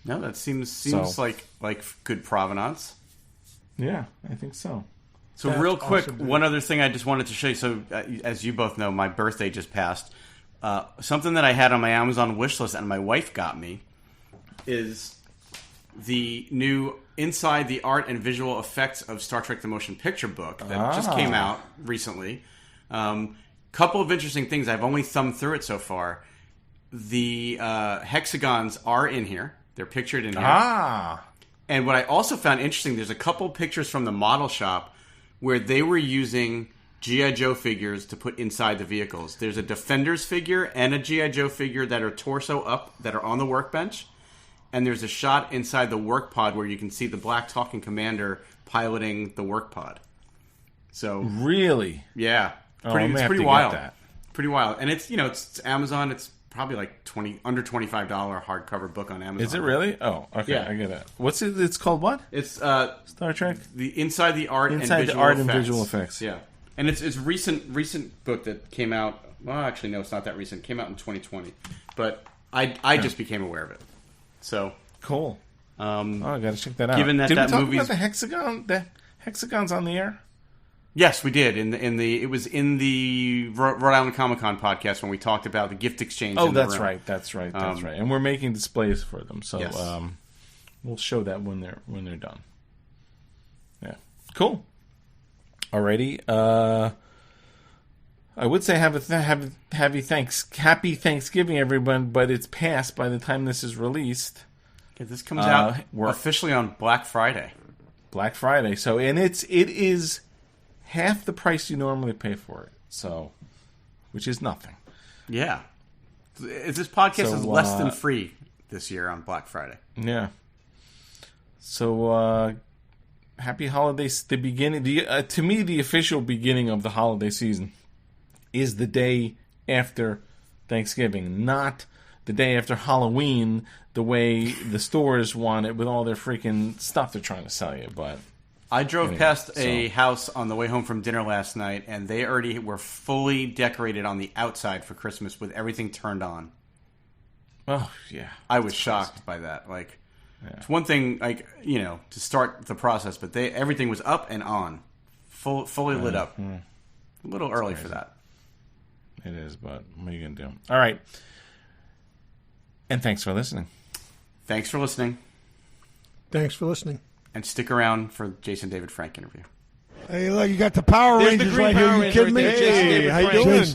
No, that seems like good provenance. Yeah, I think so. So real quick, one other thing I just wanted to show you. So as you both know, my birthday just passed. Something that I had on my Amazon wish list and my wife got me is the new Inside the Art and Visual Effects of Star Trek: The Motion Picture book that just came out recently. Couple of interesting things. I've only thumbed through it so far. The hexagons are in here. They're pictured in here. And what I also found interesting, there's a couple pictures from the model shop where they were using G.I. Joe figures to put inside the vehicles. There's a Defenders figure and a G.I. Joe figure that are torso up, that are on the workbench. And there's a shot inside the work pod where you can see the Black Talking Commander piloting the work pod. So really? Yeah. It's pretty wild. Pretty wild. And it's it's Amazon, it's probably like under $25 hardcover book on Amazon. Is it really? Oh, okay, yeah. I get it. What's it? It's called what? It's Star Trek. The Inside the Art and Visual Effects. Yeah, and it's recent book that came out. Well, actually, no, it's not that recent. It came out in 2020, but I just became aware of it. So cool. I gotta check that out. Given that Did we talk movie's about the hexagon? The hexagons on the air. Yes, we did. It was in the Rhode Island Comic Con podcast when we talked about the gift exchange. Oh, that's right. And we're making displays for them, so yes. We'll show that when they're done. Yeah, cool. Alrighty. I would say happy Thanksgiving, everyone, but it's past by the time this is released. Okay, this comes out officially on Black Friday. Black Friday. So, and it is half the price you normally pay for it. So, which is nothing. Yeah. This podcast is less than free this year on Black Friday. Yeah. So, happy holidays. The beginning, to me, the official beginning of the holiday season is the day after Thanksgiving, not the day after Halloween the way the stores want it with all their freaking stuff they're trying to sell you. But I drove past a house on the way home from dinner last night, and they already were fully decorated on the outside for Christmas with everything turned on. Oh, yeah. I was shocked by that. Like, it's one thing, like, to start the process, but everything was up and on, fully lit up. A little early for that. It is, but what are you going to do? All right. And thanks for listening. Thanks for listening. Thanks for listening. And stick around for the Jason David Frank interview. Hey, look, you got the Power Rangers right here. You kidding me? Hey, how you doing?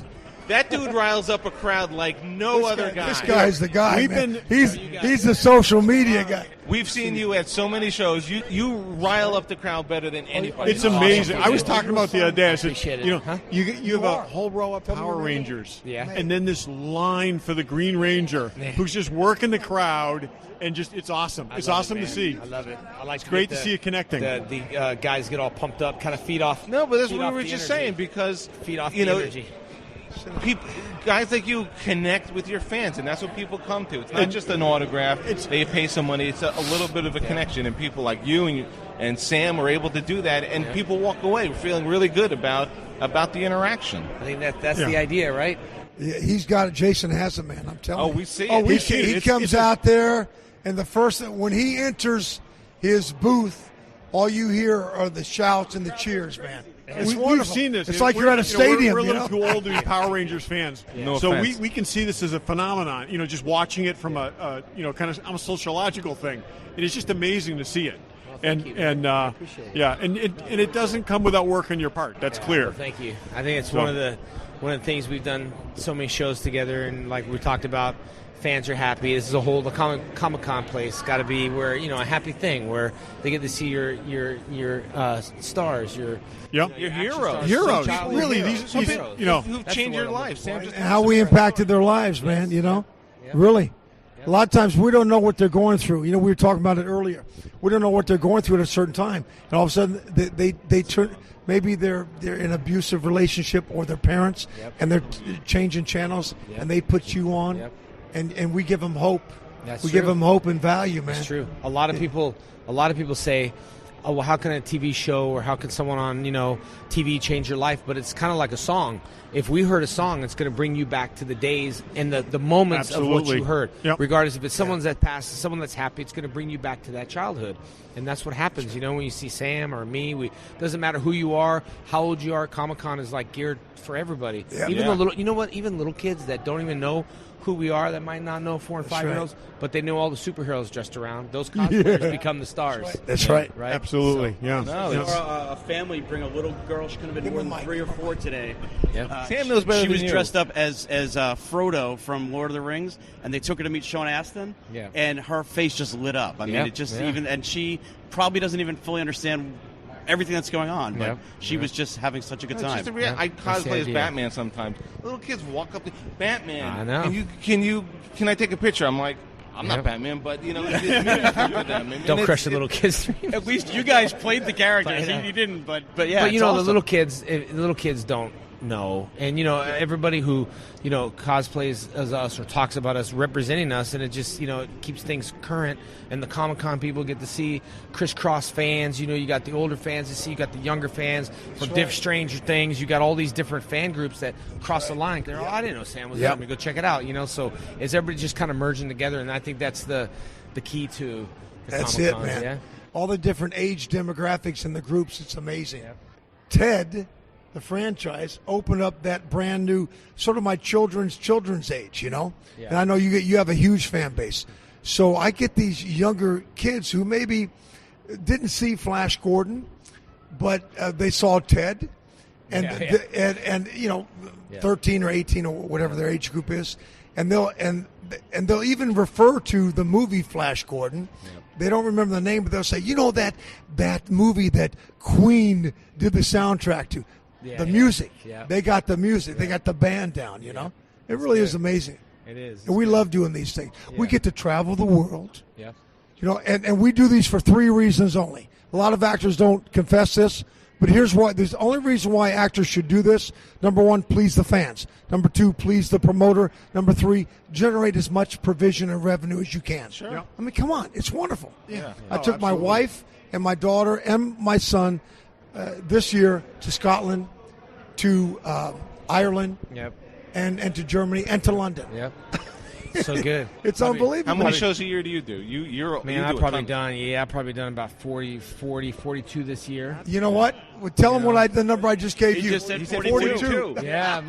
That dude riles up a crowd like no other guy. This guy's the guy. He's the social media guy. We've seen you at so many shows. You rile up the crowd better than anybody. It's amazing. I was talking about the other day. I said, Appreciate it. you have a whole row of Power Rangers, and then this line for the Green Ranger, who's just working the crowd, and it's awesome. It's awesome to see. I love it. I like. It's great to see you connecting. The guys get all pumped up, kind of feed off. No, but that's what we were just saying because feed off the energy. People, guys like you connect with your fans, and that's what people come to. It's not just an autograph. They pay some money. It's a little bit of a connection, and people like you and Sam are able to do that, and people walk away feeling really good about the interaction. I think that's the idea, right? Yeah, he's got it. Jason has it, man. I'm telling you. We see it. He comes out there, and when he enters his booth, all you hear are the shouts and the cheers, man. We've seen this. It's like you're at a stadium. We're a little too old to be Power Rangers fans, so we can see this as a phenomenon. Just watching it from a kind of a sociological thing. It is just amazing to see it. And it doesn't come without work on your part. That's clear. Well, thank you. I think it's one of the things we've done so many shows together, and like we talked about. Fans are happy. This is the Comic-Con place. Got to be where a happy thing where they get to see your stars, your heroes. Heroes, really. These who've changed your life. Sam, just how we impacted their lives, man. Really. A lot of times we don't know what they're going through. We were talking about it earlier. We don't know what they're going through at a certain time, and all of a sudden they turn. Maybe they're in an abusive relationship, or their parents, and they're changing channels, and they put you on. Yep. And we give them hope. We give them hope and value, man. That's true. A lot of people say, "Oh, well, how can a TV show or how can someone on TV change your life?" But it's kind of like a song. If we heard a song, it's going to bring you back to the days and the moments of what you heard. Yep. Regardless if it's someone that passed, someone that's happy, it's going to bring you back to that childhood. And that's what happens. When you see Sam or me, doesn't matter who you are, how old you are. Comic-Con is like geared for everybody. Yep. Even the little, even little kids that don't even know who we are, that might not know 4 and 5-year-olds, but they know all the superheroes dressed around. Those cosplayers become the stars. That's right. Absolutely. A family bring a little girl. She couldn't have been more than 3 or 4 today. Sam knows better She than was you. dressed up as Frodo from Lord of the Rings, and they took her to meet Sean Astin. Yeah. And her face just lit up. I mean, it just and she probably doesn't even fully understand everything that's going on, but she was just having such a good time. I cosplay as Batman sometimes. Little kids walk up to Batman. I know. Can I take a picture? I'm like, I'm not Batman, but Don't crush the little kids. At least you guys played the characters. You didn't, but yeah. But it's awesome. the little kids don't know, and everybody who cosplays as us or talks about us representing us, and it just it keeps things current. And the Comic-Con people get to see crisscross fans. You got the older fans to see, you got the younger fans from Stranger Things. You got all these different fan groups that cross the line. They're I didn't know Sam was there. I'm gonna go check it out. So it's everybody just kind of merging together, and I think that's the key to the That's Comic-Cons, it, man. Yeah? All the different age demographics in the groups, it's amazing. Ted, the franchise, opened up that brand new, sort of my children's age, And I know you have a huge fan base. So I get these younger kids who maybe didn't see Flash Gordon, but they saw Ted, and 13 or 18 or whatever their age group is, and they'll even refer to the movie Flash Gordon. They don't remember the name, but they'll say, that movie that Queen did the soundtrack to. The music. Yeah. They got the music. Yeah. They got the band down, It really is amazing. It is. And we love doing these things. Yeah. We get to travel the world. Yeah. And we do these for 3 reasons only. A lot of actors don't confess this, But here's why. There's the only reason why actors should do this. Number one, please the fans. Number two, please the promoter. Number three, generate as much provision and revenue as you can. Sure. Yeah. I mean, come on. It's wonderful. Yeah. I took my wife and my daughter and my son this year to Scotland, to Ireland, and to Germany, and to London. Yep. So good. It's unbelievable. How many shows a year do you do? I've probably done about 40, 42 this year. You know what? Well, tell him the number I just gave you. He just said 42. Yeah,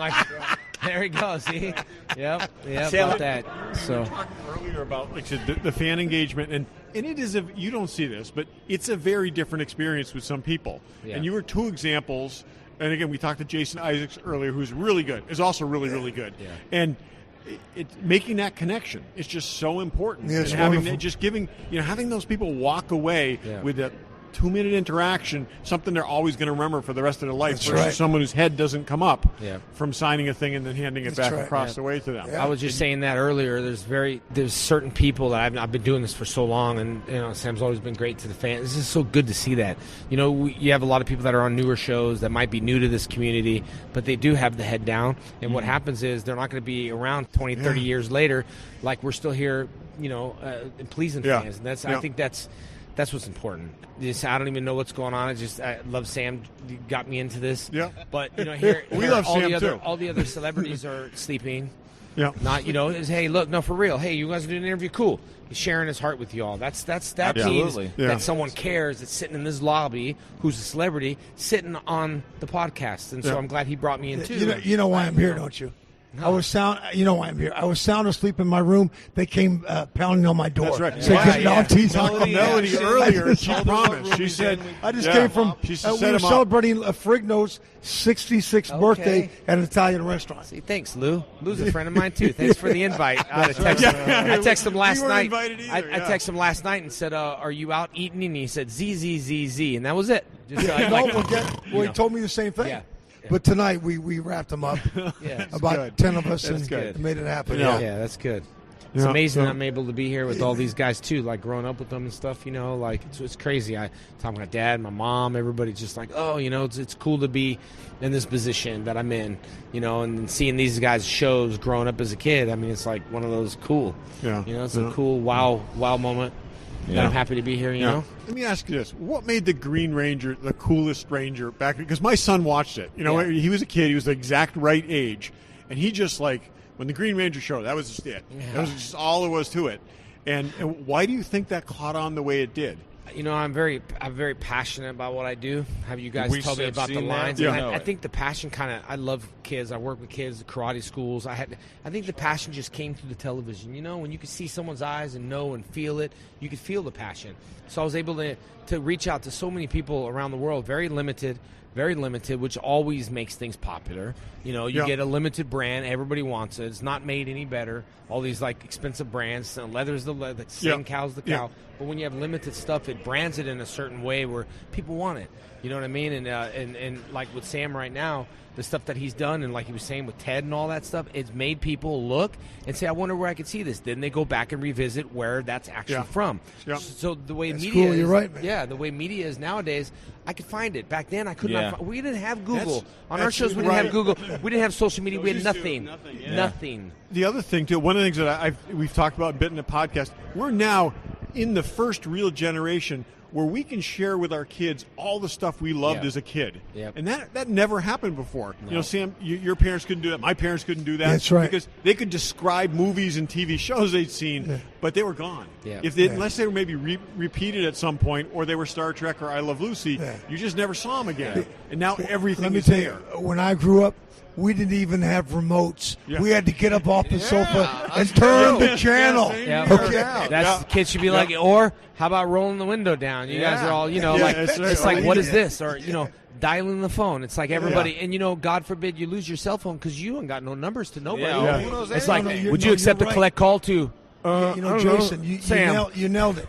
there he goes. See? Yep, about that. So earlier about the fan engagement, and it is you don't see this, but it's a very different experience with some people. Yeah. And you were two examples. And again, we talked to Jason Isaacs earlier, who's really good, is also really, really good. Yeah. And making that connection is just so important. Yeah, and having those people walk away with that 2-minute interaction, something they're always going to remember for the rest of their life, versus someone whose head doesn't come up from signing a thing and then handing it back across the way to them. I was just saying that earlier. There's certain people that I've been doing this for so long, and Sam's always been great to the fans. This is so good to see that. You have a lot of people that are on newer shows that might be new to this community, but they do have the head down. And what happens is they're not going to be around 20, 30 years later, like we're still here, pleasing fans. And I think that's what's important. I don't even know what's going on. I love Sam. Got me into this. Yeah. But here we love all Sam too. All the other celebrities are sleeping. Yeah. Not hey, look, no, for real. Hey, you guys are doing an interview. Cool. He's sharing his heart with you all. That means that someone cares. That's sitting in this lobby, who's a celebrity, sitting on the podcast. And so I'm glad he brought me in too. You know why I'm here, don't you? No. I was sound. You know why I'm here. I was sound asleep in my room. They came pounding on my door. That's right. Saying, no, Melody earlier, she promised. She said, "I just came from. We were celebrating Frigno's 66th birthday at an Italian restaurant." See, thanks, Lou. Lou's a friend of mine too. Thanks for the invite. I texted him last night. I texted him last night and said, "Are you out eating?" And he said, "Z," and that was it. Just, he told me the same thing. Yeah. But tonight we wrapped them up, about 10 of us, and made it happen. Yeah, that's good. It's amazing that I'm able to be here with all these guys too, like growing up with them and stuff. Like it's crazy. I talk to my dad, my mom, everybody's just like, it's cool to be in this position that I'm in, and seeing these guys' shows growing up as a kid. I mean, it's like one of those cool. Yeah. It's a cool wow moment. Yeah. I'm happy to be here, you know? Let me ask you this. What made the Green Ranger the coolest Ranger back? Because my son watched it. He was a kid. He was the exact right age. And he just, when the Green Ranger showed, that was just it. Yeah. That was just all there was to it. And why do you think that caught on the way it did? I'm very passionate about what I do. Have you guys told me about the lines? Yeah. I think the passion I love kids. I work with kids, karate schools. I think the passion just came through the television. When you could see someone's eyes and know and feel it, you could feel the passion. So I was able to reach out to so many people around the world, very limited, which always makes things popular. You get a limited brand, everybody wants it. It's not made any better. All these expensive brands, leather's the leather, same cow's the cow. But when you have limited stuff, it brands it in a certain way where people want it. You know what I mean? And like with Sam right now, the stuff that he's done, and like he was saying with Ted and all that stuff, it's made people look and say, I wonder where I could see this. Then they go back and revisit where that's actually from. Yeah. So the way that's media cool. is, you're right, man. Yeah, the way media is nowadays, I could find it. Back then, I could not. We didn't have Google. On our shows, we didn't have Google. We didn't have social media. We had nothing. Nothing. The other thing, too, one of the things that we've talked about a bit in the podcast, we're now in the first real generation where we can share with our kids all the stuff we loved as a kid. Yep. And that never happened before. No. Sam, your parents couldn't do that. My parents couldn't do that. That's right. Because they could describe movies and TV shows they'd seen, but they were gone. Yeah. Unless they were maybe repeated at some point, or they were Star Trek or I Love Lucy, you just never saw them again. And now everything is there. When I grew up, we didn't even have remotes. Yeah. We had to get up off the sofa and turn the channel. That's kids should be like, or how about rolling the window down? You guys are all, it's like, what is this? Or, dialing the phone. It's like everybody, and God forbid you lose your cell phone because you ain't got no numbers to nobody. Yeah. Who knows? It's like, would you accept a collect call to? Jason, you nailed it.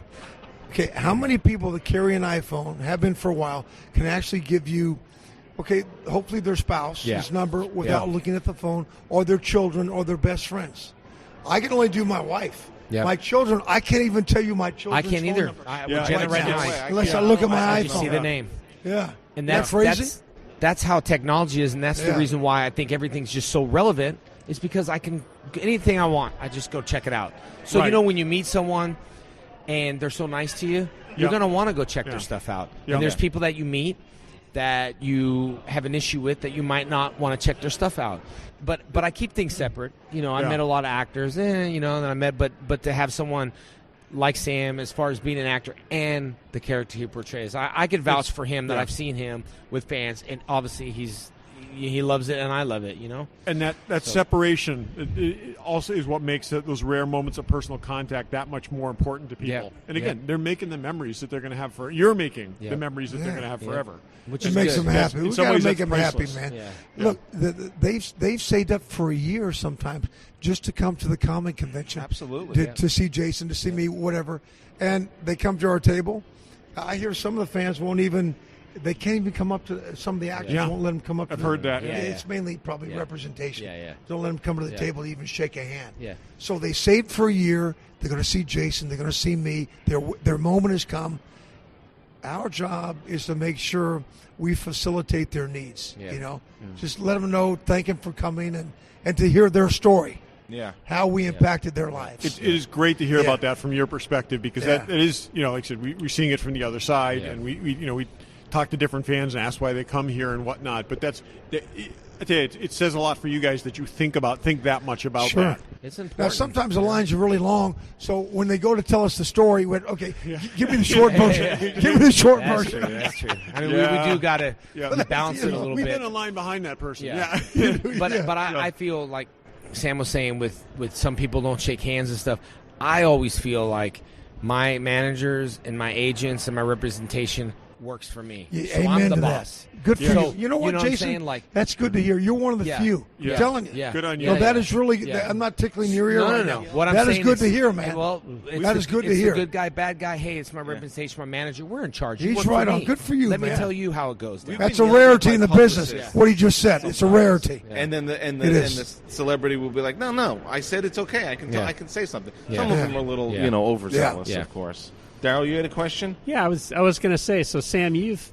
Okay, how many people that carry an iPhone, have been for a while, can actually give you, hopefully their spouse's number without looking at the phone, or their children, or their best friends? I can only do my wife. Yep. My children, I can't even tell you my children's I can't either. Phone number. Unless I look at my iPhone. I can see the name. Yeah. And that's how technology is, and that's the reason why I think everything's just so relevant. Is because I can anything I want, I just go check it out. So when you meet someone and they're so nice to you, you're going to want to go check their stuff out. And there's people that you meet that you have an issue with that you might not want to check their stuff out. But I keep things separate. I met a lot of actors, that I met, but to have someone like Sam, as far as being an actor and the character he portrays, I could vouch for him that I've seen him with fans, and obviously he loves it and I love it, And that separation it also is what makes those rare moments of personal contact that much more important to people. And again, they're making the memories that they're going to have you're making the memories that they're going to have forever. Which makes them happy. We got to make them happy, man. Look, they've saved up for a year sometimes just to come to the comic convention. Absolutely. To see Jason, to see me, whatever. And they come to our table. I hear some of the fans won't even. They can't even come up to some of the actors. Won't let them come up. I've heard that. It's mainly probably representation. Don't let them come to the table to even shake a hand. So they saved for a year. They're going to see Jason. They're going to see me. Their moment has come. Our job is to make sure we facilitate their needs. Just let them know. Thank them for coming and to hear their story. How we impacted their lives. It is great to hear about that from your perspective because that it is, like I said, we're seeing it from the other side, and we talk to different fans and ask why they come here and whatnot. But I tell you, it says a lot for you guys that you think that much about that. It's important. Now, sometimes the lines are really long, so when they go to tell us the story, give me the short version. Give me the short version. That's true. I mean, we do got to balance it a little bit. We've been in line behind that person. But I feel like Sam was saying with some people don't shake hands and stuff. I always feel like my managers and my agents and my representation works for me. So I'm the boss. Good for you. You know what, Jason? That's good to hear. You're one of the few. I'm telling you. Good on you. No, that is really. I'm not tickling your ear right now. What I'm that saying is good to hear, man. Well, that is good to hear. Good guy, bad guy. Hey, it's my representation, my manager. We're in charge. He's right on. Good for you, man. man. Let me tell you how it goes. That's a rarity in the business. What he just said. It's a rarity. And then the celebrity will be like, no, I said it's okay. I can say something. Some of them are a little overzealous, of course. Daryl, you had a question? Yeah, I was going to say. So, Sam, you've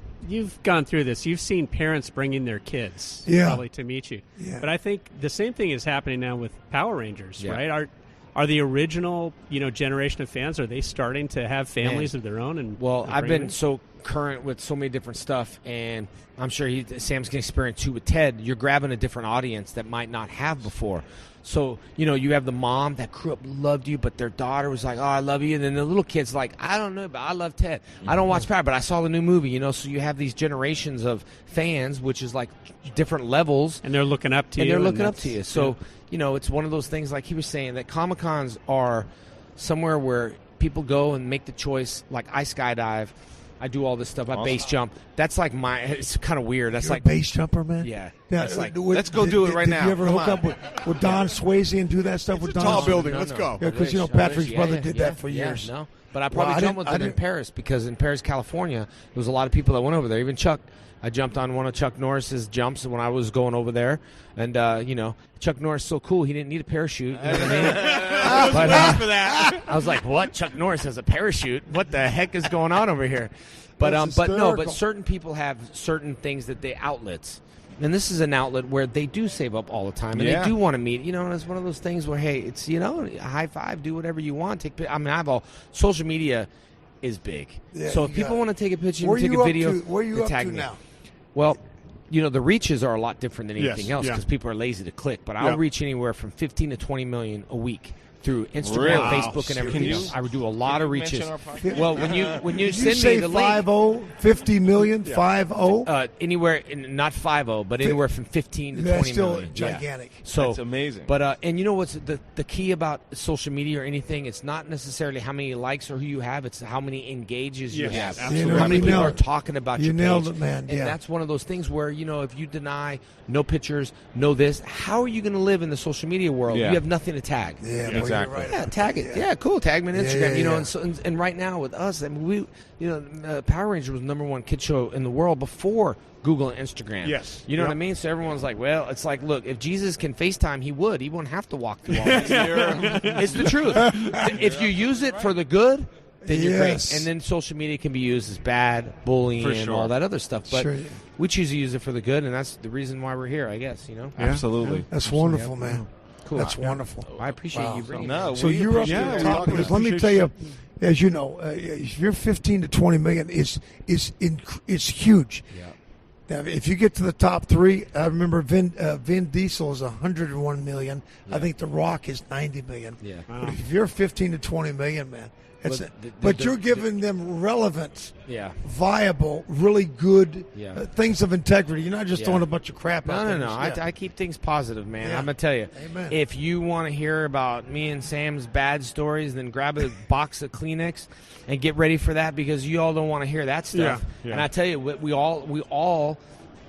gone through this. You've seen parents bringing their kids probably to meet you. Yeah. But I think the same thing is happening now with Power Rangers, right? Are the original generation of fans, are they starting to have families of their own? And I've been so current with so many different stuff, and I'm sure Sam's going to experience too with Ted. You're grabbing a different audience that might not have before. So, you have the mom that grew up, loved you, but their daughter was like, oh, I love you. And then the little kid's like, I don't know, but I love Ted. I don't watch Power, but I saw the new movie, So you have these generations of fans, which is like different levels. And they're looking up to you. And they're looking up to you. So, it's one of those things, like he was saying, that Comic-Cons are somewhere where people go and make the choice. Like, I skydive. I do all this stuff. I base jump. That's like it's kind of weird. That's like a base jumper, man. Yeah. That's like, let's go do it right now. Did you ever hook up with Don Swayze and do that stuff with Don? Tall building. Let's go. Yeah, because Patrick's brother did that for years. No, but I probably jumped with him in Paris because in Paris, California, there was a lot of people that went over there. Even Chuck. I jumped on one of Chuck Norris's jumps when I was going over there, and Chuck Norris is so cool. He didn't need a parachute. You know what I mean? I was like, "What? Chuck Norris has a parachute? What the heck is going on over here?" But certain people have certain things that they outlets, and this is an outlet where they do save up all the time, and they do want to meet. And it's one of those things where, hey, it's a high five, do whatever you want. Social media is big, so if people want to take a picture and take a video, where are you up to now? Well, the reaches are a lot different than anything else because people are lazy to click. But I'll reach anywhere from 15 to 20 million a week through Instagram, Facebook, and everything else. I would do a lot of reaches. Well, when you send me the link, 50 million, 50? Anywhere, not 50, but anywhere from 15 to 20 that's still million. gigantic. So that's amazing. But and you know what's the key about social media or anything? It's not necessarily how many likes or who you have. It's how many engages you have. Absolutely. How many people are talking about you your page. You nailed it, man. And that's one of those things where if you deny no pictures, no this, how are you going to live in the social media world? Yeah. You have nothing to tag. Yeah, exactly. Right. Yeah, tag it. Yeah, cool. Tag me on Instagram. Yeah. And right now with us, I mean, Power Rangers was #1 kid show in the world before Google and Instagram. Yes. You know what I mean? So everyone's like, well, it's like, look, if Jesus can FaceTime, he would. He wouldn't have to walk through all this. It's the truth. If you use it for the good, then you're great. And then social media can be used as bad, bullying, and all that other stuff. But we choose to use it for the good, and that's the reason why we're here, I guess. Absolutely. That's wonderful, man. Cool. That's wonderful. I appreciate you bringing it. So you're up at the top because let me tell you, as you know, if you're 15 to 20 million, it's huge. Yeah. Now, if you get to the top 3, I remember Vin Diesel is 101 million. I think The Rock is 90 million. Yeah. But if you're 15 to 20 million, man, but you're giving them relevant, viable, really good things of integrity. You're not just throwing a bunch of crap out there. No. I keep things positive, man. I'm going to tell you. Amen. If you want to hear about me and Sam's bad stories, then grab a box of Kleenex and get ready for that because you all don't want to hear that stuff. Yeah. And I tell you, we all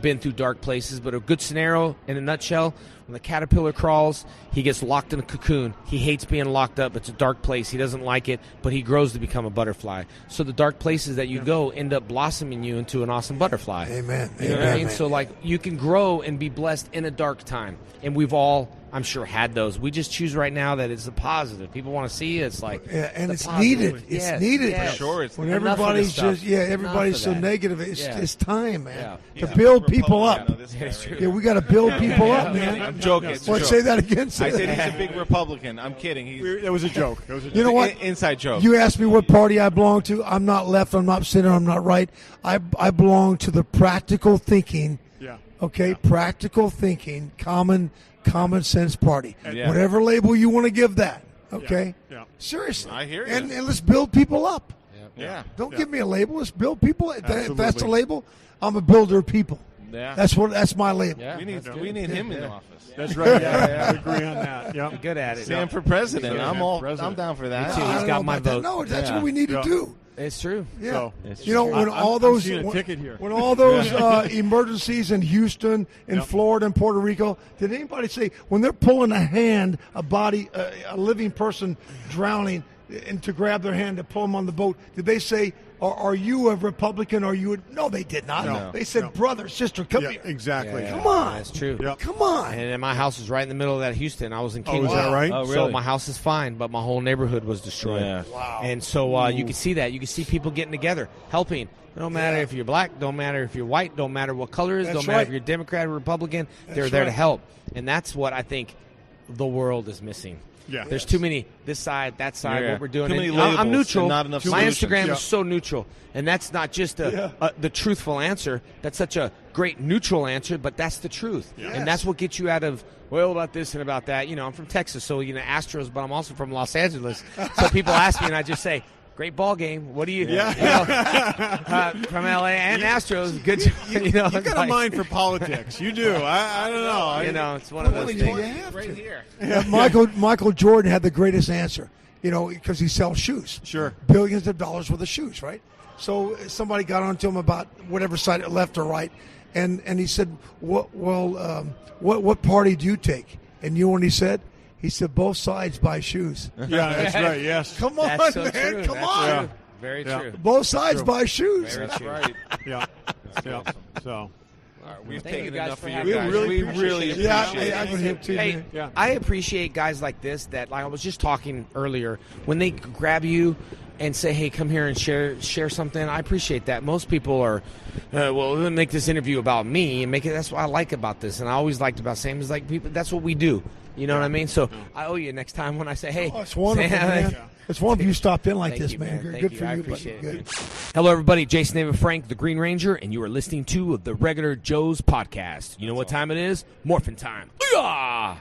been through dark places, but a good scenario in a nutshell, when the caterpillar crawls, he gets locked in a cocoon. He hates being locked up. It's a dark place. He doesn't like it, but he grows to become a butterfly. So the dark places that you go end up blossoming you into an awesome butterfly. Amen. You know what I mean? So like you can grow and be blessed in a dark time. And we've all, I'm sure, had those. We just choose right now that it's a positive. People want to see it. It's like and it's positive. needed. It's needed. Yes. For sure. It's when everybody's just everybody's so that. negative. It's time, man, to He's build people up. Yeah, we got to build people up, man. I'm joking. Say that again. I said he's a big Republican. I'm kidding. It was a joke. You know what? Inside joke. You asked me what party I belong to. I'm not left. I'm not center. I'm not right. I belong to the practical thinking. Yeah. Okay, practical thinking, common sense party. Yeah. Whatever label you want to give that. Okay. Yeah. Seriously. I hear you. And let's build people up. Yeah. Don't give me a label. Let's build people. If that's the label, I'm a builder of people. Yeah. That's my label. Yeah. We need him in office. That's right. I agree on that. Yeah. You're good at it. Sam for president. Yeah. I'm down for that. Me too. He's got my vote. No, that's what we need to do. It's true. Yeah. So, you know, when I'm seeing a ticket here. when all those emergencies in Houston, in Florida, and Puerto Rico, did anybody say when they're pulling a body, a living person drowning, and to grab their hand to pull them on the boat, did they say, are you a Republican? No, they did not. No. They said, brother, sister, come here. Exactly. Yeah. Come on. That's true. Yep. Come on. And my house is right in the middle of that Houston. I was in Oh, Kingwood. is that right? Oh, really? So my house is fine, but my whole neighborhood was destroyed. Yeah. Wow. And so you can see that. You can see people getting together, helping. It don't matter if you're black, don't matter if you're white, don't matter what color it is, That's don't matter right. if you're Democrat or Republican. They're That's there to right. help. And that's what I think the world is missing. Yeah. There's too many, this side, that side, Yeah. what we're doing. Too many And labels I'm neutral. and not enough My solutions. Instagram Yeah. is so neutral. And that's not just the truthful answer. That's such a great neutral answer, but that's the truth. Yes. And that's what gets you out of, well, about this and about that. You know, I'm from Texas, so, Astros, but I'm also from Los Angeles. So people ask me, and I just say, great ball game. What do you? From LA and Astros, good. You got a mind for politics. You do. I don't know. It's one of those You things. have Right to. here. Michael Jordan had the greatest answer, because he sells shoes. Sure. Billions of dollars worth of shoes, right? So somebody got on to him about whatever side, left or right, and he said, what party do you take? And you know what he said? He said, both sides buy shoes. Yeah, that's right. Yes. Come on, That's so man. true. Come That's on. true. Very true. Both sides buy shoes. Very true. Right. Yeah. Yeah. awesome. So. All right, we've Thank you taken guys enough for of you having guys. us. We really appreciate it. I would him too. Hey, man. Yeah. I appreciate guys like this that, like I was just talking earlier, when they grab you and say, "Hey, come here and share something." I appreciate that. Most people are, well, make this interview about me and make it. That's what I like about this, and I always liked about Sam is like people. That's what we do. You know what I mean? So I owe you next time when I say, "Hey, Oh, it's wonderful, Sam, man. It's wonderful you stopped in like Thank this, you, man. Thank Good you. for I you, appreciate buddy. it. Good. Hello, everybody. Jason David Frank, the Green Ranger, and you are listening to the Regular Joe's podcast. You know what time it is? Morphin' time. Booyah!